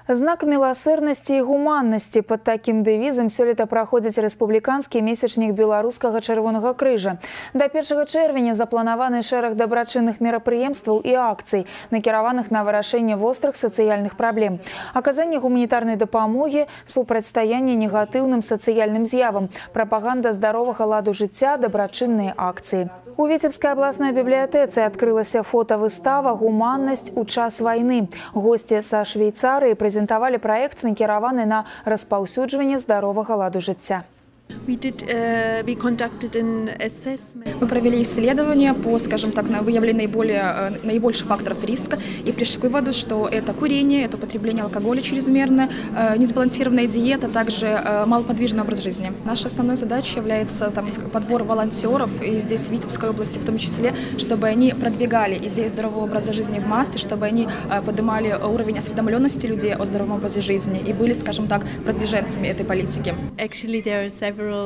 Знак милосердности и гуманности. Под таким девизом сёлета проходит республиканский месячник белорусского Чырвонага крыжа. До 1 чэрвеня запланаваны шэраг дабрачынных мерапрыемстваў и акций, накіраваных на вырашэнне вострых сацыяльных праблем. Аказанне гуманітарнай дапамогі, супрацьстаянне негатыўным сацыяльным з'явам, прапаганда здаровага ладу жыцця, дабрачынныя акцыі. У Віцебскай абласной бібліятэцы адкрылася фотовыстава «Гуманнасць у час вайны». Госці са Швейцарыі прэзентавалі праект, накіраваны на распаўсюджванне здаровага ладу жыцця. Мы провели исследование по, скажем так, на выявлению наибольших факторов риска и пришли к выводу, что это курение, это употребление алкоголя чрезмерно, несбалансированная диета, также малоподвижный образ жизни. Нашей основной задачей является подбор волонтеров, и здесь в Витебской области в том числе, чтобы они продвигали идеи здорового образа жизни в массы, чтобы они поднимали уровень осведомленности людей о здоровом образе жизни и были, скажем так, продвиженцами этой политики. Я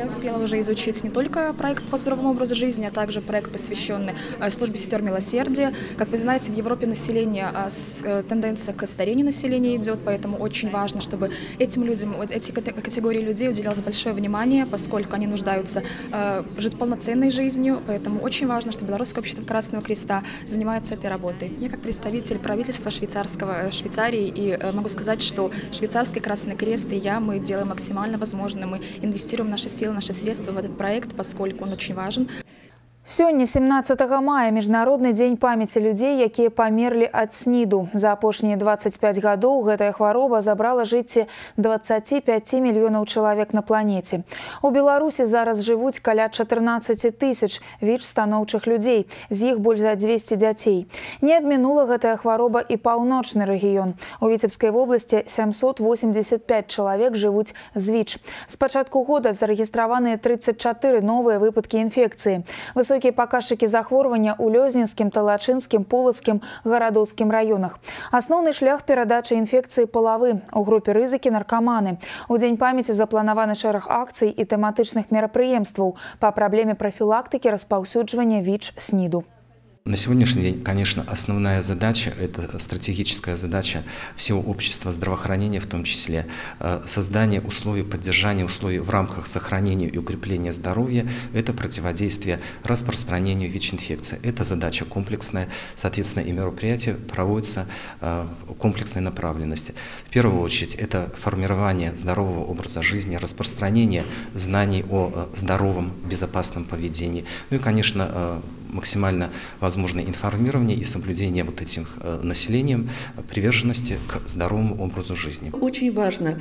успела уже изучить не только проект по здоровому образу жизни, а также проект, посвященный службе сестер милосердия. Как вы знаете, в Европе тенденция к старению населения идет, поэтому очень важно, чтобы этим людям, эти категории людей уделялось большое внимание, поскольку они нуждаются жить полноценной жизнью. Поэтому очень важно, что Белорусское общество Красного Креста занимается этой работой. Я как представитель правительства Швейцарии и могу сказать, что Швейцарский Красный Крест и я, мы делаем максимально возможно, мы инвестируем наши силы, наши средства в этот проект, поскольку он очень важен. Сёння, 17 мая, Міжнародны дзень памяці людзей, якія памерлі ад СНИДу. За апошнія 25 гадоў гэтая хвароба забрала жыцці 25 мільёнаў чалавек на планеце. У Беларусі зараз жывуць каля 14 тысяч ВІЧ-станоўчых людзей, з іх больш за 200 дзяцей. Не абмінула гэтая хвароба і паўночны рэгіён. У Віцебскай вобласці 785 чалавек жывуць з ВІЧ. З пачатку года зарэгістраваныя 34 новыя выпадкі інфекцыі. Высокие показчики захворвання у Лёзнінскім, Талачынскім, Полацкім, Гарадоўскім раёнах. Асноўны шлях перадачы інфекцыі палавы. У групе рызыкі наркаманы. У дзень памяці запланаваны шэраг акцый і тэматычных мерапрыемстваў па праблеме профилактики распаўсюджвання ВІЧ-СНИДу. На сегодняшний день, конечно, основная задача, это стратегическая задача всего общества здравоохранения, в том числе создание условий, поддержание условий в рамках сохранения и укрепления здоровья, это противодействие распространению ВИЧ-инфекции. Это задача комплексная, соответственно, и мероприятия проводятся в комплексной направленности. В первую очередь, это формирование здорового образа жизни, распространение знаний о здоровом, безопасном поведении, ну и, конечно, максимально возможное информирование и соблюдение вот этим населением приверженности к здоровому образу жизни. Очень важно,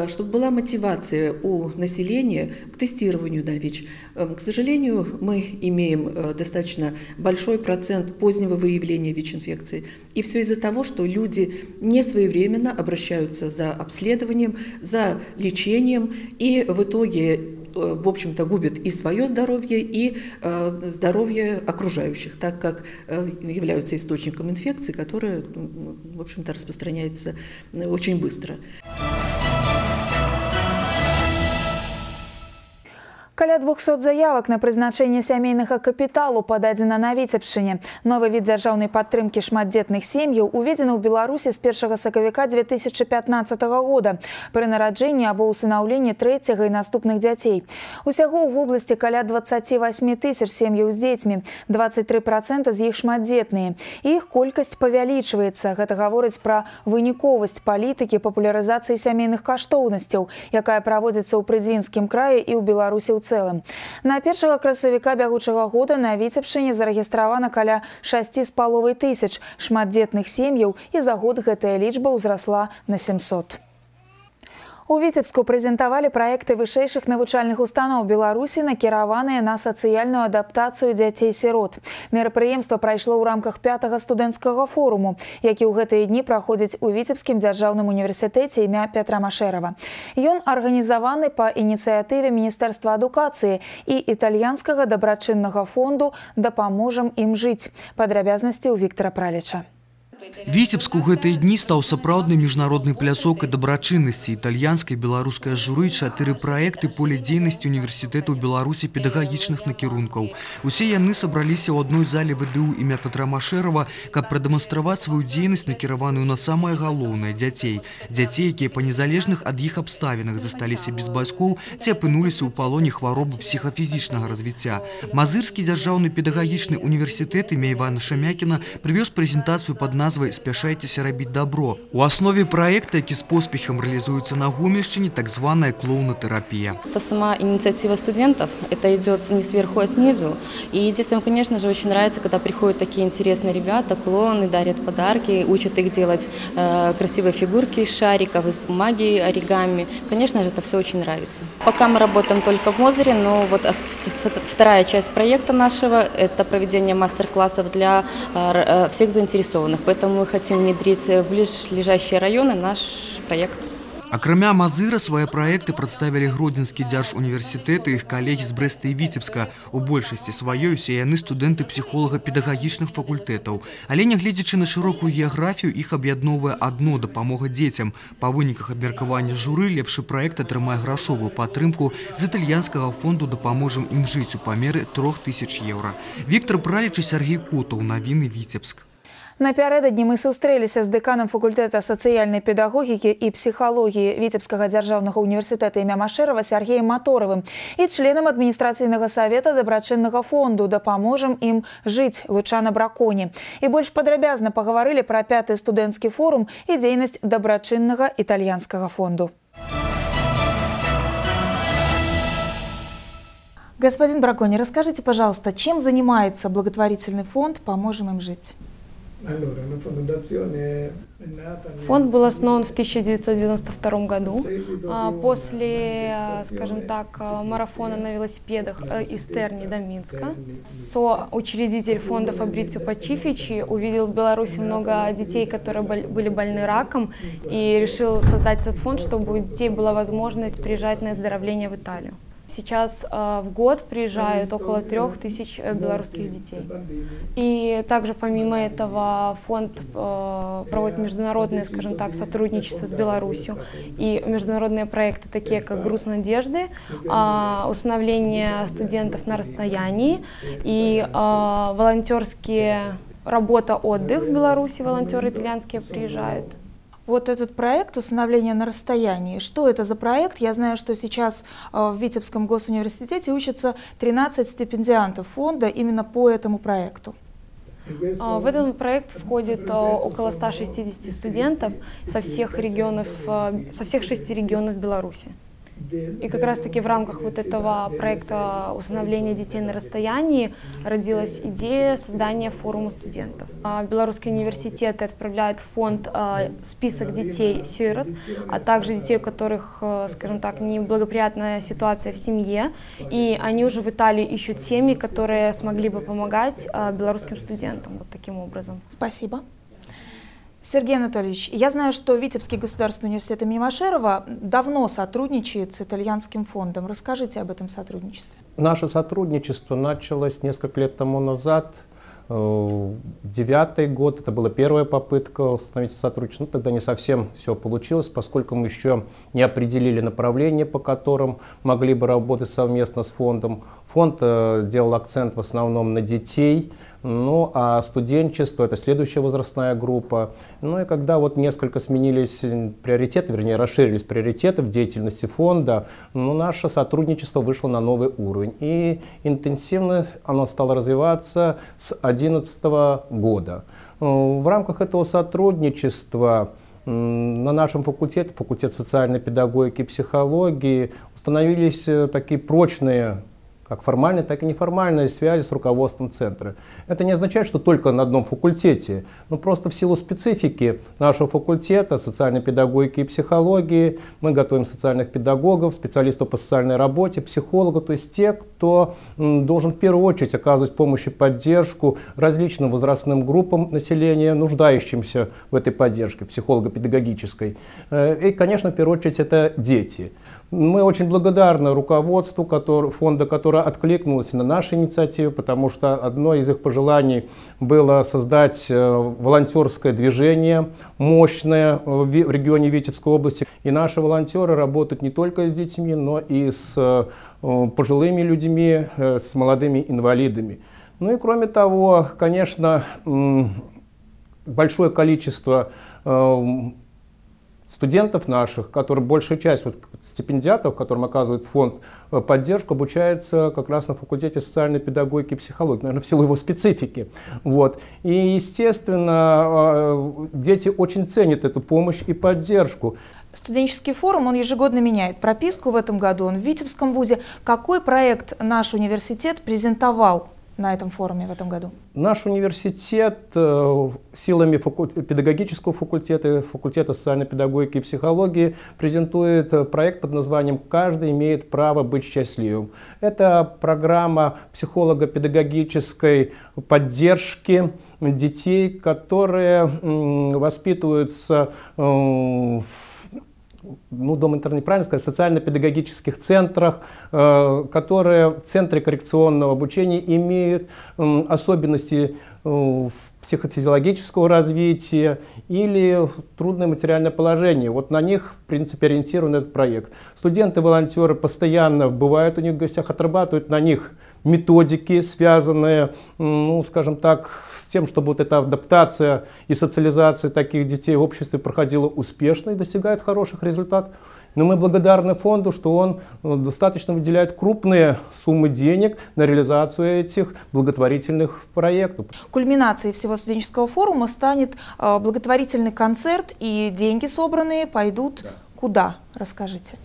чтобы была мотивация у населения к тестированию на ВИЧ. К сожалению, мы имеем достаточно большой процент позднего выявления ВИЧ-инфекции. И все из-за того, что люди не своевременно обращаются за обследованием, за лечением, и в итоге, в общем-то, губят и свое здоровье, и здоровье окружающих, так как являются источником инфекции, которая, в общем-то, распространяется очень быстро. Каля 200 заявак на прызначэнне сямейнага капіталу пададзена на Віцебшчыне. Новы від дзяржаўнай падтрымкі шматдзетных сем'яў уведзены ў Беларусі з 1 сакавіка 2015 года пры нараджэнні або ўсынаўленні трэцяга і наступных дзяцей. Усяго ў вобласці каля 28 тысяч сем'яў з дзецьмі, 23% з іх шматдзетныя. Іх колькасць павялічваецца. Гэта гаворыць пра выніковасць палітыкі папулярызацыі сямейных каштоўнасцяў, якая праводзіцца ў Прыдзінскім краі і ў Беларусі ў цэлым. На 1 красавіка бягучага года на Віцебшчыне зарэгістравана каля 6,5 тысяч шматдзетных сем'яў, і за год гэтая лічба ўзрасла на 700. У Віцебску прэзентавалі праекты вышэйшых навучальных устаноў Беларусі, накіраваныя на сацыяльную адаптацыю дзяцей-сірот. Мерапрыемства прайшло ў рамках 5-го студэнцкага форуму, які ў гэтыя дні праходзіць у Віцебскім дзяржаўным універсітэце імя Пятра Машэрава. Ён арганізаваны па ініцыятыве Міністэрства адукацыі і італьянскага дабрачыннага фонду «Дапаможам ім жыць». Падрабязнасці ў Віктара Праліча. Віцебск у гэтыя дні стаў сапраўднай міжнароднай пляцоўкай дабрачыннасці. Італьянскае і беларускае журы 4 праекты поле дзейнасці універсітэтаў Беларусі педагагічных накірункаў. Усе яны сабраліся ў адной зале ВДУ імя Пятра Машэрава, каб прадэманстраваць сваю дзейнасць, накіраваную на самае галоўнае – дзяцей. Дзяцей, якія па незалежных ад іх абставінах засталіся без бацькоў ці апынуліся ў палоне хваробы псіхафізічнага развіцця. Мазырскі дзяржаўны педагагічны універсітэт імя Івана Шамякіна прывёз прэзентацыю пад назвай «Спяшайтеся рабіць добро». У основе проекта, які с поспехом реализуется на Гомельщине, так званая клоунотherapия. Это сама инициатива студентов, это идет не сверху, а снизу. И детям, конечно же, очень нравится, когда приходят такие интересные ребята, клоуны, дарят подарки, учат их делать красивые фигурки из шариков, из бумаги, оригами. Конечно же, это все очень нравится. Пока мы работаем только в Мозыре, но вот вторая часть проекта нашего – это проведение мастер-классов для всех заинтересованных. Поэтому мы хотим внедрить в ближайшие районы наш проект. Акрамя Мазыра свае праекты прадставілі Гродзенскі дзяржуніверсітэт і іх калегі з Брэста і Віцебска. У большасці сваёй усе яны студэнты псіхолага-педагагічных факультэтаў. Але нягледзячы на шырокую геаграфію, іх аб'ядноўвае адно – дапамога дзецям. Па выніках абмеркавання журы лепшы праект атрымае грашовую падтрымку з італьянскага фонду «Дапаможам ім жыць» у памеры 3000 еўра. Віктар Праліч і Сергей Котаў. Навіны Віцебск. Напярэдадні мы сустрэліся з дэканам факультэта сацыяльнай педагогікі і псіхалогіі Віцебскага дзяржаўнага універсітэта імя Машэрава Сергеем Маторавым і членам адміністрацыйнага савета дабрачыннага фонду «Дапаможам ім жыць» Лучана Браконі. І больш падрабязна пагаварылі пра 5-й студэнцкі форум і дзейнасць дабрачыннага італьянскага фонду. Господин Бракони, расскажите, пожалуйста, чем занимается благотворительный фонд «Поможем им жить»? Фонд был основан в 1992 году после, скажем так, марафона на велосипедах из Терни до Минска. Соучредитель фонда Фабрицио Пачифичи увидел в Беларуси много детей, которые были больны раком, и решил создать этот фонд, чтобы у детей была возможность приезжать на оздоровление в Италию. Сейчас в год приезжают около 3000 белорусских детей. И также помимо этого фонд проводит международное, скажем так, сотрудничество с Беларусью. И международные проекты, такие как «Груз надежды», усыновление студентов на расстоянии и волонтерские работа-отдых в Беларуси, волонтеры итальянские приезжают. Вот этот проект «Усыновление на расстоянии». Что это за проект? Я знаю, что сейчас в Витебском госуниверситете учатся 13 стипендиантов фонда именно по этому проекту. В этот проект входит около 160 студентов со всех 6 регионов Беларуси. И как раз-таки в рамках вот этого проекта усыновления детей на расстоянии родилась идея создания форума студентов. Белорусские университеты отправляют в фонд список детей-сирот, а также детей, у которых, скажем так, неблагоприятная ситуация в семье. И они уже в Италии ищут семьи, которые смогли бы помогать белорусским студентам вот таким образом. Спасибо. Сергей Анатольевич, я знаю, что Витебский государственный университет имени Машэрава давно сотрудничает с итальянским фондом. Расскажите об этом сотрудничестве. Наше сотрудничество началось несколько лет тому назад. 2009 год, это была первая попытка установить сотрудничество. Но тогда не совсем все получилось, поскольку мы еще не определили направление, по которым могли бы работать совместно с фондом. Фонд делал акцент в основном на детей, ну а студенчество – это следующая возрастная группа. Ну и когда вот несколько сменились приоритеты, вернее расширились приоритеты в деятельности фонда, ну, наше сотрудничество вышло на новый уровень. И интенсивно оно стало развиваться с 2011 года. В рамках этого сотрудничества на нашем факультете, факультет социальной педагогики и психологии, установились такие прочные как формальные, так и неформальные связи с руководством центра. Это не означает, что только на одном факультете, но просто в силу специфики нашего факультета социальной педагогики и психологии мы готовим социальных педагогов, специалистов по социальной работе, психологов, то есть те, кто должен в первую очередь оказывать помощь и поддержку различным возрастным группам населения, нуждающимся в этой поддержке психолого-педагогической. И, конечно, в первую очередь это дети. Мы очень благодарны руководству фонда, которое откликнулось на наши инициативы, потому что одно из их пожеланий было создать волонтерское движение мощное в регионе Витебской области. И наши волонтеры работают не только с детьми, но и с пожилыми людьми, с молодыми инвалидами. Ну и кроме того, конечно, большое количество студентов наших, которые большая часть стипендиатов, которым оказывает фонд поддержку, обучается как раз на факультете социальной педагогики и психологии, наверное, в силу его специфики. И, естественно, дети очень ценят эту помощь и поддержку. Студенческий форум, он ежегодно меняет прописку. В этом году он в Витебском вузе. Какой проект наш университет презентовал на этом форуме в этом году? Наш университет силами педагогического факультета, факультета социальной педагогики и психологии презентует проект под названием «Каждый имеет право быть счастливым». Это программа психолого-педагогической поддержки детей, которые воспитываются в дома-интернат, неправильно сказать, социально-педагогических центрах, которые в центре коррекционного обучения имеют особенности психофизиологического развития или трудное материальное положение. Вот на них, в принципе, ориентирован этот проект. Студенты-волонтеры постоянно бывают у них в гостях, отрабатывают на них методики, связанные, скажем так, с тем, чтобы вот эта адаптация и социализация таких детей в обществе проходила успешно и достигает хороших результатов. Но мы благодарны фонду, что он достаточно выделяет крупные суммы денег на реализацию этих благотворительных проектов. Кульминацией всего студенческого форума станет благотворительный концерт, и деньги собранные пойдут куда? Расскажите.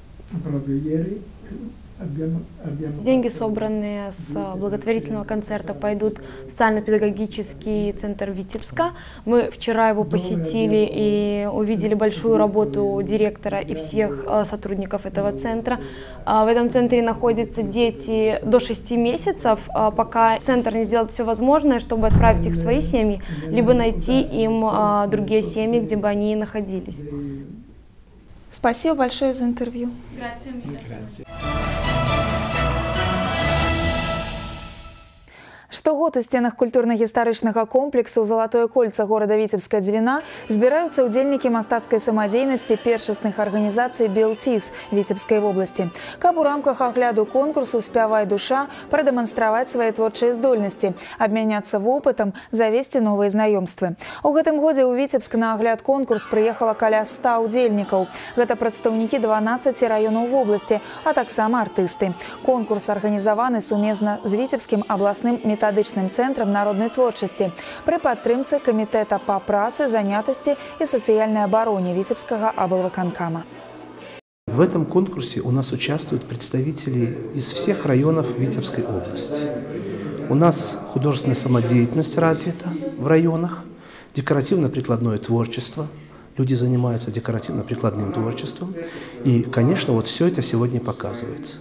Деньги, собранные с благотворительного концерта, пойдут в социально-педагогический центр Витебска. Мы вчера его посетили и увидели большую работу директора и всех сотрудников этого центра. В этом центре находятся дети до 6 месяцев, пока центр не сделает все возможное, чтобы отправить их в свои семьи, либо найти им другие семьи, где бы они находились. Спасибо большое за интервью. Штогод у стенах культурна-гістарычнага комплексу «Золотое кольца» города Витебска Двина збираюцца ўдзельнікі мастацкай самадзейнасці першасных арганізацый «Белтис» Витебской области. Каб у рамках агляду конкурсу «Спявай душа» прадэманстраваць свае творчыя здольнасці, абмяняцца вопытам, завесці новыя знаёмствы. У гэтым годзе ў Витебск на агляд конкурс прыехала каля 100 удзельнікаў. Гэта прадстаўнікі 12 раёнаў вобласці, а таксама артысты. Конкурс арганізаваны сумесна з Витебскім абласным методычным центром народной творчасці при падтрымцы Комитета по працы, занятости и социальной обороне Витебского облвыканкама. В этом конкурсе у нас участвуют представители из всех районов Витебской области. У нас художественная самодеятельность развита в районах, декоративно-прикладное творчество. Люди занимаются декоративно-прикладным творчеством. И, конечно, вот все это сегодня показывается.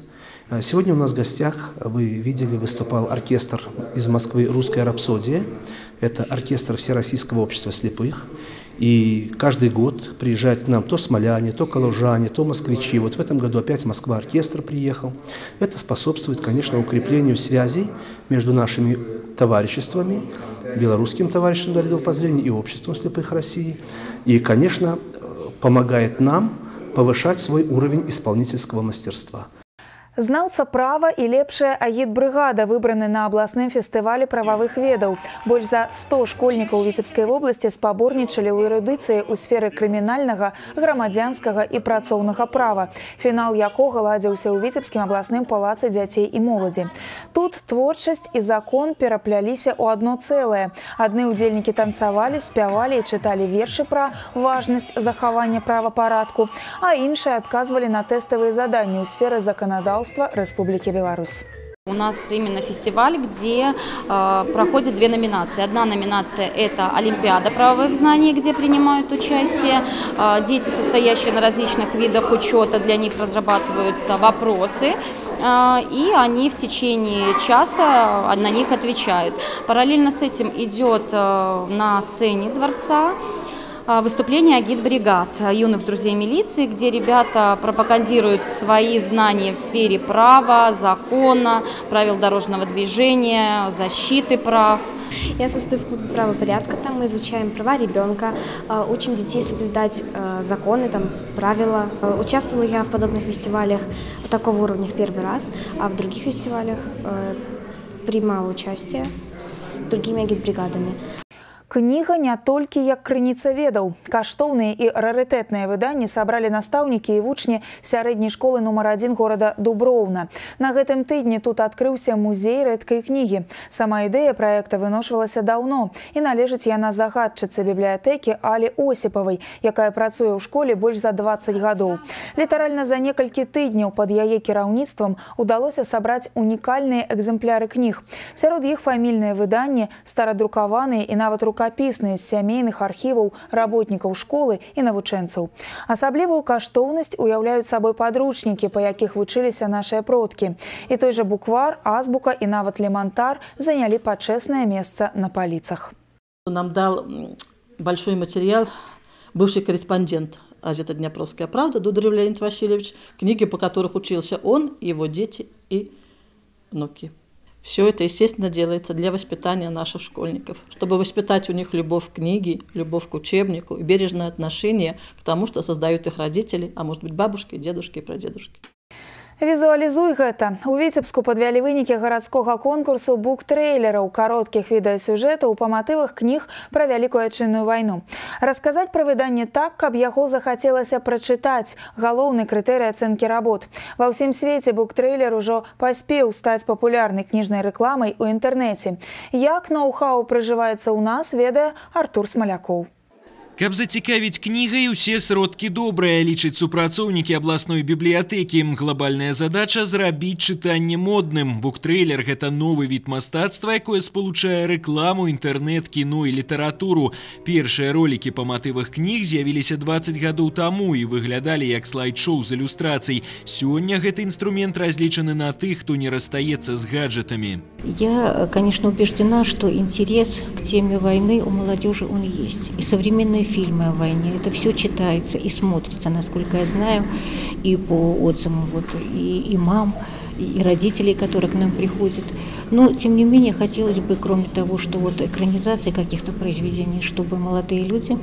Сегодня у нас в гостях, вы видели, выступал оркестр из Москвы «Русская рапсодия». Это оркестр Всероссийского общества слепых. И каждый год приезжают к нам то смоляне, то калужане, то москвичи. Вот в этом году опять Москва-оркестр приехал. Это способствует, конечно, укреплению связей между нашими товариществами, Белорусским товариществом инвалидов по зрению и Обществом слепых России. И, конечно, помогает нам повышать свой уровень исполнительского мастерства. Знаўца права і лепшая агітбрыгада выбраны на абласным фестывалі прававых ведаў. Больш за 100 школьнікаў Витебской области спаборнічалі ў эрудыцыі ў сферы крымінальнага, грамадзянскага і працоўнага права, фінал якога ладзіўся ў Витебскім абласным палацы дзяцей і моладзі. Тут творчасць і закон перапляліся ў адно цэлае. Адны ўдзельнікі танцавалі, спявалі і чыталі вершы пра важнасць захавання правапарадку, а іншыя адказвалі на тэставыя заданні ў сферы заканадаўства Республики Беларусь. У нас именно фестиваль, где проходят две номинации. Одна номинация – это Олимпиада правовых знаний, где принимают участие дети, состоящие на различных видах учета, для них разрабатываются вопросы, и они в течение часа на них отвечают. Параллельно с этим идет на сцене дворца выступление агитбригад юных друзей милиции, где ребята пропагандируют свои знания в сфере права, закона, правил дорожного движения, защиты прав. Я состою в клубе правопорядка, там мы изучаем права ребенка, учим детей соблюдать законы, там, правила. Участвовала я в подобных фестивалях такого уровня в первый раз, а в других фестивалях принимала участие с другими агитбригадами. Кніга не толькі як крыніца ведаў. Каштоўныя і рарытэтныя выданні сабралі настаўнікі і вучні сярэдняй школы нумар 1 горада Дуброўна. На гэтым тыдні тут адкрыўся музей рэдкай кнігі. Сама ідэя праекта выношвалася даўно, і належыць яна загадчыцы бібліятэкі Алі Осіпавай, якая працуе ў школе больш за 20 гадоў. Літаральна за некалькі тыдняў пад яе кіраўніцтвам удалося сабраць унікальныя экземпляры кніг. Сярод іх фамільныя выданні, старадрукаваныя і нават рукапісныя з сямейных архіваў работнікаў школы і навучэнцаў. Асаблівую каштоўнасць уяўляюць сабой падручнікі, па якіх вучыліся нашыя продкі. І той жа буквар, азбука і нават лемантар занялі пачэснае месца на паліцах. Нам дал большой материал бывший корреспондент газеты «Днепровская правда» Дударев Леонид Васильевич, книги, по которых учился он, его дети и внуки. Все это, естественно, делается для воспитания наших школьников, чтобы воспитать у них любовь к книге, любовь к учебнику и бережное отношение к тому, что создают их родители, а может быть бабушки, дедушки и прадедушки. Візуалізуй гэта. У Віцебску падвялі вынікі гарадскога конкурсу буктрэйлераў, кароткіх відэасюжэтаў па матывах кніг пра Вялікую Адчынную вайну. Расказаць пра выданне так, каб яго захацелася прачытаць – галоўны крытэрый ацэнкі работ. Ва ўсім свеце буктрэйлер ужо паспеў стаць папулярнай кніжнай рэкламай у інтэрнэце. Як ноу-хау прыжываецца ў нас, ведае Артур Смалякоў. Каб зацікавіць кнігай, усе сродкі добрыя, лічаць супрацоўнікі абласной бібліятэкі. Глобальная задача – зрабіць чытанне модным. Буктрэйлер – гэта новы від мастацтва, якое спалучае рэкламу, інтэрнэт, кіно і літаратуру. Першыя ролікі па матывах кніг з'явіліся 20 гадоў таму і выглядалі як слайд-шоу з ілюстрацый. Сёння гэты інструмент разлічаны на тых, хто не расстаецца з гаджетамі. Я, конечно, убеждена, что интерес к теме войны у молодежи он есть. И современные фильмы о войне, это все читается и смотрится, насколько я знаю, и по отзывам и мам, и родителей, которые к нам приходят. Но, тем не менее, хотелось бы, кроме того, что экранизации каких-то произведений, чтобы молодые люди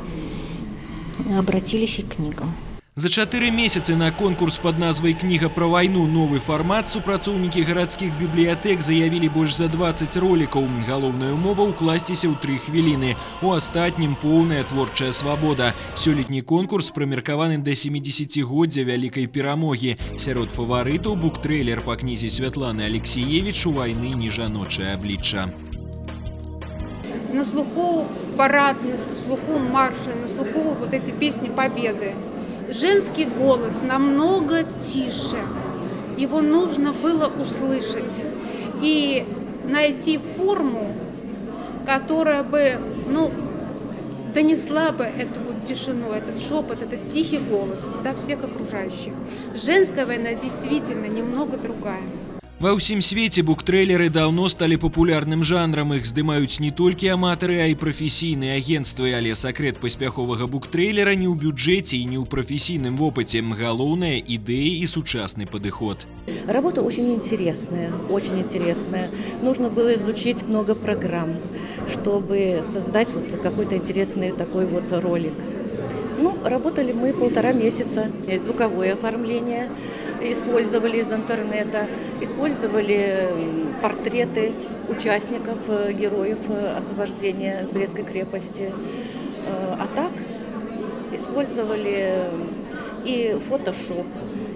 обратились и к книгам. За 4 месяцы на конкурс под назвай «Книга про войну. Новый формат» супрацоўнікі гарадскіх бібліятэк заявілі больш за 20 ролікаў. Галоўная умова – укласціся ў 3 хвіліны. У астатнім поўная творчая свабода. Сёлетні конкурс прымеркаваны да 70-годдзя вялікай перамогі. Сярод фаварытаў буктрэйлер па кнізе Святланы Алексеевич «У вайны не жаночае аблічча». На слуху парад, на слуху марши, на слуху вот эти песни победы. Женский голос намного тише, его нужно было услышать и найти форму, которая бы, донесла бы эту тишину, этот шепот, этот тихий голос до всех окружающих. Женская война действительно немного другая. Ва ўсім свеце буктрэйлеры даўно сталі папулярным жанрам. Іх здымаюць не толькі аматары, а і прафесійныя агенцтвы. Але сакрэт паспяховага буктрэйлера не ў бюджэце і не ў прафесійным вопыце. Галоўнае – ідэі і сучасны падыход. Работа очень интересная, очень интересная. Нужно было изучить много программ, чтобы создать какой-то интересный такой ролик. Работали мы 1,5 месяца. Звуковое оформление использовали из интернета, использовали портреты участников, героев освобождения Брестской крепости. А так использовали и фотошоп,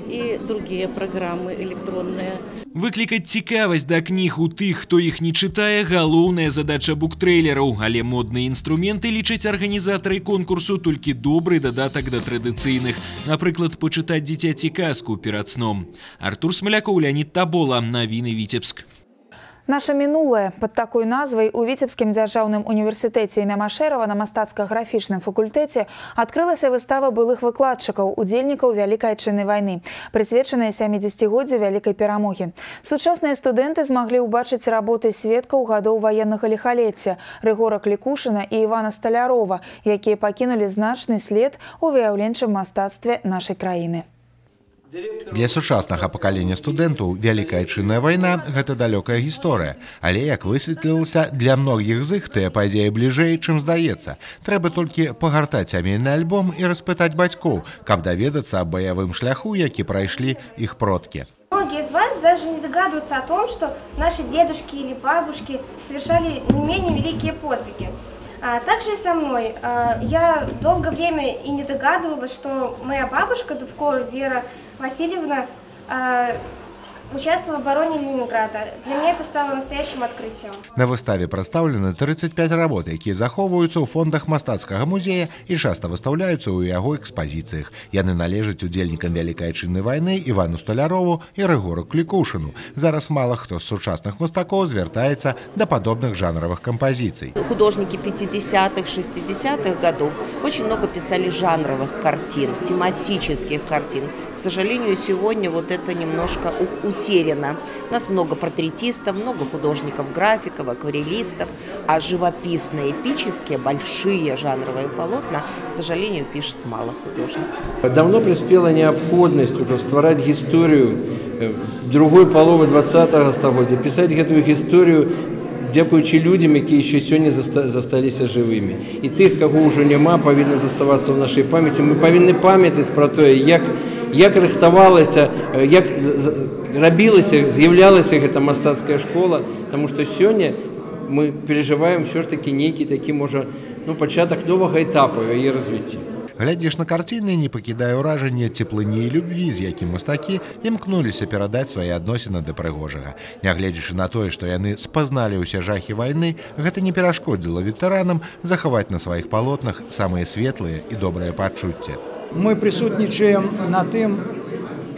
и другие программы электронные. Выклікаць цікавасць да кніг у тых, хто іх не чытае, галоўная задача буктрэйлераў. Але модныя інструменты, лічаць арганізатары конкурсу, толькі добры дадатак да традыцыйных. Напрыклад, пачытаць дзіцяці казку перад сном. Артур Смалякоў, Леонид Табола. Навіны Віцебск. Наша мінулае. Под такой назвай у Віцебскім дзяржаўным універсітэце імя Машэрава на мастацка-графічным факультэце адкрылася выстава былых выкладчыкаў, удзельнікаў Вялікай Адчыннай вайны, прысвечаная 70-годдзю Вялікай перамогі. Сучасныя студэнты змаглі ўбачыць работы сведкаў гадоў ваеннага ліхалецця Рыгора Клікушына і Івана Сталярова, якія пакінулі значны след у выяўленчым мастацтве нашай краіны. Для сучаснага пакалення студэнтаў Вялікая Адчынная вайна – гэта далёкая гісторыя. Але, як высветлілася, для многіх з іх тыя падзеі бліжэй, чым здаецца. Трэба толькі пагартаць сямейны альбом і распытаць бацькоў, каб даведацца аб баявым шляху, які прайшлі іх продкі. Многие из вас даже не догадываются о том, что наши дедушки или бабушки совершали не менее великие подвиги. Также и со мной. Я долгое время и не догадывалась, что моя бабушка Дубкова Вера Васильевна участвовала в обороне Ленинграда. Для меня это стало настоящим открытием. На выставе прадстаўлены 35 работ, якія захоўваюцца ў фондах мастацкага музея і часта выстаўляюцца ў яго экспазіцыях. Яны належаць удзельнікам Вялікай Адчыннай вайны Івану Столярову і Рыгору Клікушыну. Зараз мала хто з сучасных мастакоў звяртаецца да падобных жанравых кампазіцый. Художники 50-х, 60-х годов очень много писали жанровых картин, тематических картин. К сожалению, сегодня вот это немножко утеряно. У нас много портретистов, много художников, графиков, акварелистов, а живописные, эпические, большие жанровые полотна, к сожалению, пишет мало художников. Давно приспела необходимость уже ствараць историю другой половы 20-го стагоддзя, писать эту историю дзякуючы людям, якія еще сёння засталіся живыми. И тых, кого уже няма, павінны заставацца в нашей памяти. Мы павінны памятаць про то, як рыхтавалася, як рабілася, з'яўлялася гэта мастацкая школа, потому что сёння мы переживаем все ж таки нейкі такі, можа, пачатак новага этапу яе развіцця. Глядзіш на карціны, не пакідае ўражанне цеплыні і любві, з якім мастакі імкнуліся перадаць свае адносіны да прыгожага. Нягледзячы на тое, што яны спазналі ўсе жахі вайны, гэта не перашкодзіла ветэранам захаваць на сваіх палотнах самыя светлыя і добрыя пачуцці. Мы прысутнічаем на тым,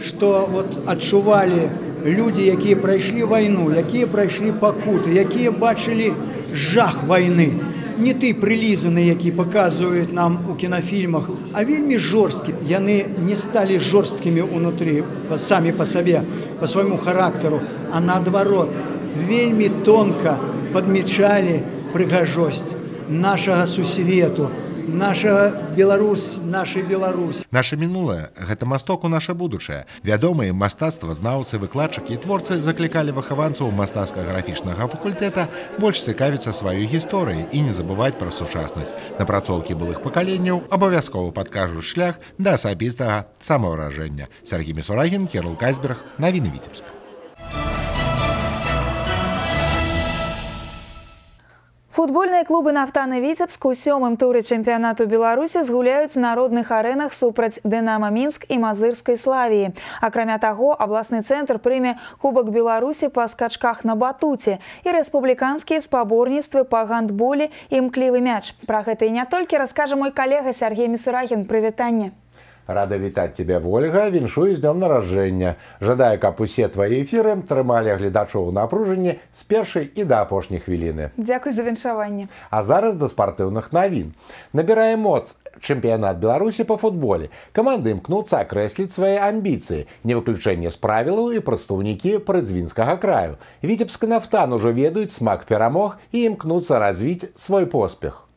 што адчувалі людзі, якія прайшлі вайну, якія прайшлі пакуты, якія бачылі жах вайны. Не ты прылізаны, які паказваюць нам у кінафільмах, а вельмі жорсткі. Яны не сталі жорсткімі ўнутры, самі па сабе, па свайму характару, а наадварот, вельмі тонка падмечалі прыгажосць нашага сусвету, нашай Беларусі. Наша мінулае – гэта масток у наша будучае. Вядомыя мастацтвазнаўцы, выкладчыкі і творцы заклікалі выхаванцаў мастацка-графічнага факультэта больш цікавіцца сваёй гісторыяй і не забываць пра сучаснасць. Напрацоўкі былых пакаленняў абавязкова падкажуць шлях да асабістага самаўражэння. Сергей Мисурагин, Кирилл Кайсберг, Навіны Віцебска. Футбольныя клубы «Нафтаны» Віцебск у 7-м туры чэмпіянату Беларусі згуляюць на родных арэнах супраць «Дынамо Мінск» і «Мазырскай Славіі». Акрамя таго, абласны цэнтр прыме Кубак Беларусі па скачках на батуце і рэспубліканскія спаборніцтвы па гандболе і імклівы мяч. Пра гэта і не толькі раскажа мой калега Сергей Мисурагин. Прывітанне. Рада вітаць тебя, Ольга, віншую з днём нараджэння. Жадаю, каб усе твои эфіры трымалі гледачоў у напружанні з першай і да апошняй хвіліны. Дзякуй за віншаванне. А зараз да спартыўных навін. Набірае моц чэмпіянат Беларусі па футболе. Каманды імкнуцца акрэсліць свае амбіцыі. Не выключэнне з правілаў і прадстаўнікі прыдзвінскага краю. Віцебскі «Нафтан» ужо ведаюць смак перамог і імкнуцца развіць свой поспех.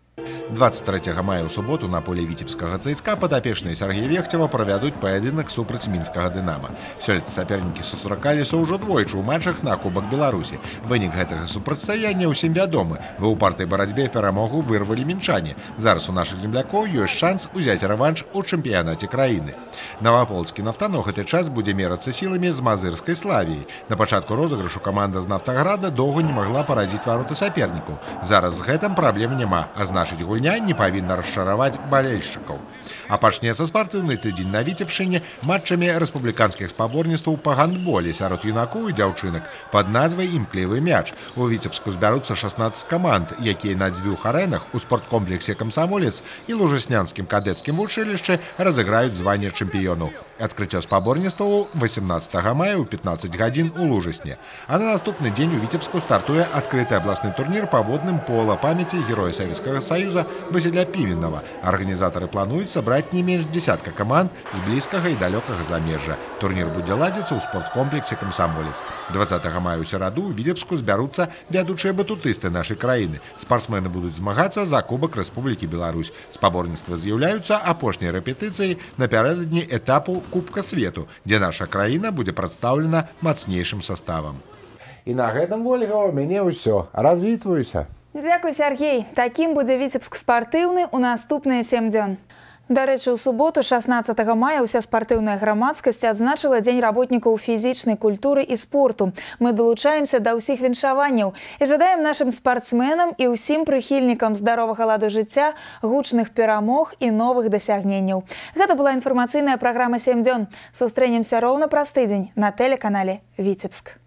23 мая ў суботу на поле віцебскага ЦСКА падапечныя Сергея Вехцева правядуць паядынак супраць мінскага «Дынама». Сёлета сапернікі сустракаліся ўжо двойчы ў матчах на Кубак Беларусі. Вынік гэтага супрацьстаяння ўсім вядомы. Ва ўпартай барацьбе перамогу вырвалі мінчане. Зараз у нашых землякоў ёсць шанс узяць рэванш у чэмпіянаце краіны. Новаполцкі «Нафтан» у гэты час будзе мерацца сіламі з «Мазырскай Славіяй». На пачатку розыгрышу каманда з «Нафтаграда» доўга не магла паразіць вароты саперніку. Зараз з гэтым праблем няма, а значыць гульня гульня не павінна расчараваць балельшчыкаў. А пачнецца спартыўны тыдзень на Віцебшчыне матчамі рэспубліканскіх спаборніцтваў па гандболе сярод юнакоў і дзяўчынак пад назвай «Імклівы мяч». У Віцебску збяруцца 16 каманд, якія на дзвюх арэнах у спорткомплексе «Камсамолец» і Лужаснянскім кадэцкім вучылішчы разыграюць званне чэмпіёнаў. Адкрыццё спаборніцтваў 18 мая ў 15 гадзін у Лужасне. А на наступны дзень у Віцебску стартуе адкрыты абласны турнір па водным пола памяці героя Савецкага Саюза Васіля Півенава. Арганізатары плануюць сабраць не менш десятка каманд з блізкага і далёкага замежжа. Турнір будзе ладзіцца ў спорткомплексе «Камсамолец». 20 мая ў сераду у Віцебску збяруцца вядучыя батутысты нашай краіны. Спартсмены будуць змагацца за Кубак Рэспублікі Беларусь. Спаборніцтвы з'яўляюцца апошняй рэпетыцыяй напярэдадні этапу Кубка свету, дзе наша краіна будзе прадстаўлена мацнейшым составам. І на гэтым, Ольга, у мяне ўсё. Развітваюся. Дзякуй, Сергей. Такім будзе Віцебск спартыўны ў наступныя 7 дзён. Дарэчы, у суботу, 16 мая, уся спартыўная грамадскасць адзначыла Дзень работнікаў фізічнай культуры і спорту. Мы далучаемся да ўсіх віншаванняў і жадаем нашым спартсменам і ўсім прыхільнікам здаровага ладу жыцця, гучных перамог і новых дасягненняў. Гэта была інфармацыйная праграма «7 дзён». Сустрэнемся роўна праз тыдзень на тэлеканале «Віцебск».